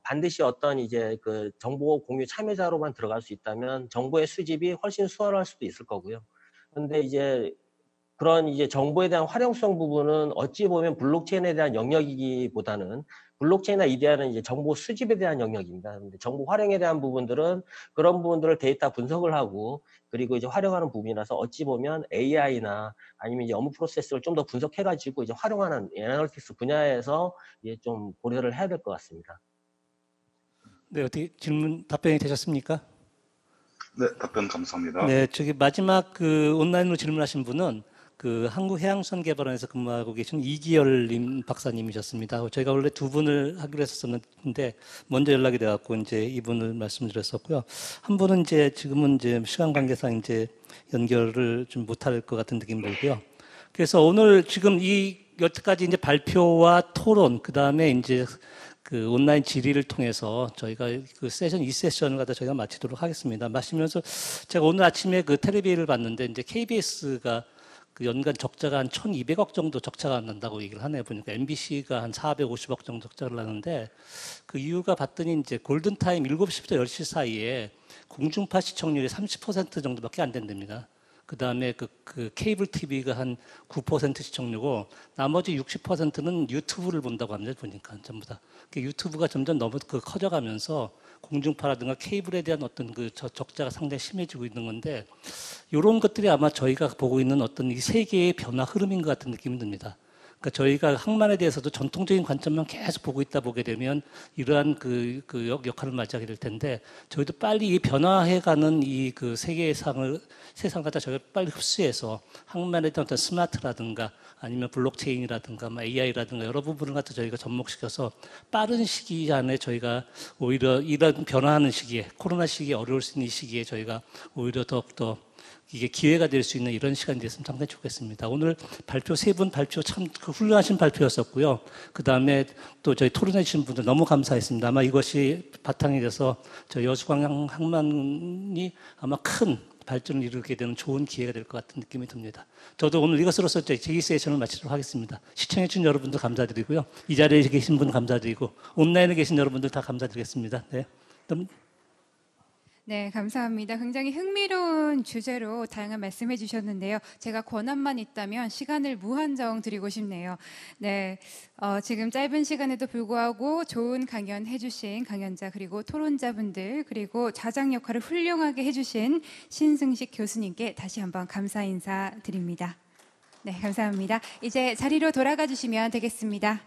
반드시 어떤 이제 그 정보 공유 참여자로만 들어갈 수 있다면 정보의 수집이 훨씬 수월할 수도 있을 거고요. 그런데 이제 그런 이제 정보에 대한 활용성 부분은 어찌 보면 블록체인에 대한 영역이기보다는 블록체인이나 EDR은 이제 정보 수집에 대한 영역입니다. 근데 정보 활용에 대한 부분들은 그런 부분들을 데이터 분석을 하고 그리고 이제 활용하는 부분이라서 어찌 보면 AI나 아니면 이제 업무 프로세스를 좀 더 분석해가지고 이제 활용하는 애널리틱스 분야에서 이제 좀 고려를 해야 될 것 같습니다. 네, 어떻게 질문 답변이 되셨습니까? 네, 답변 감사합니다. 네, 저기 마지막 그 온라인으로 질문하신 분은 그 한국해양수산개발원에서 근무하고 계신 이기열님 박사님이셨습니다. 저희가 원래 두 분을 하기로 했었는데 먼저 연락이 돼갖고 이제 이분을 말씀드렸었고요. 한 분은 이제 지금은 이제 시간 관계상 이제 연결을 좀 못할 것 같은 느낌 들고요. 그래서 오늘 지금 이 여태까지 이제 발표와 토론 그 다음에 이제 그 온라인 질의를 통해서 저희가 그 세션 2세션을 갖다 저희가 마치도록 하겠습니다. 마치면서 제가 오늘 아침에 그 텔레비를 봤는데 이제 KBS가 그 연간 적자가 한 1,200억 정도 적자가 난다고 얘기를 하네요. 보니까 MBC가 한 450억 정도 적자를 나는데 그 이유가 봤더니 이제 골든타임 7시부터 10시 사이에 공중파 시청률이 30% 정도밖에 안 된답니다. 그 다음에 그 케이블 TV가 한 9% 시청률이고 나머지 60%는 유튜브를 본다고 합니다. 보니까 전부 다. 유튜브가 점점 너무 커져가면서 공중파라든가 케이블에 대한 어떤 그 적자가 상당히 심해지고 있는 건데 이런 것들이 아마 저희가 보고 있는 어떤 이 세계의 변화 흐름인 것 같은 느낌이 듭니다. 그러니까 저희가 항만에 대해서도 전통적인 관점만 계속 보고 있다 보게 되면 이러한 그 역할을 맞이하게 될 텐데 저희도 빨리 이 변화해가는 이 그 세상을 갖다 저희가 빨리 흡수해서 항만에 대한 어떤 스마트라든가 아니면 블록체인이라든가 AI라든가 여러 부분을 갖다 저희가 접목시켜서 빠른 시기 안에 저희가 오히려 이런 변화하는 시기에 코로나 시기에 어려울 수 있는 이 시기에 저희가 오히려 더욱더 이게 기회가 될 수 있는 이런 시간이 됐으면 상당히 좋겠습니다. 오늘 발표 세 분 발표 참 훌륭하신 발표였었고요. 그 다음에 또 저희 토론해 주신 분들 너무 감사했습니다. 아마 이것이 바탕이 돼서 저희 여수광양 항만이 아마 큰 발전을 이루게 되는 좋은 기회가 될 것 같은 느낌이 듭니다. 저도 오늘 이것으로서 제2 세션을 마치도록 하겠습니다. 시청해 주신 여러분들 감사드리고요. 이 자리에 계신 분 감사드리고 온라인에 계신 여러분들 다 감사드리겠습니다. 네. 네, 감사합니다. 굉장히 흥미로운 주제로 다양한 말씀해 주셨는데요. 제가 권한만 있다면 시간을 무한정 드리고 싶네요. 네, 지금 짧은 시간에도 불구하고 좋은 강연 해주신 강연자 그리고 토론자분들 그리고 자장 역할을 훌륭하게 해주신 신승식 교수님께 다시 한번 감사 인사 드립니다. 네, 감사합니다. 이제 자리로 돌아가 주시면 되겠습니다.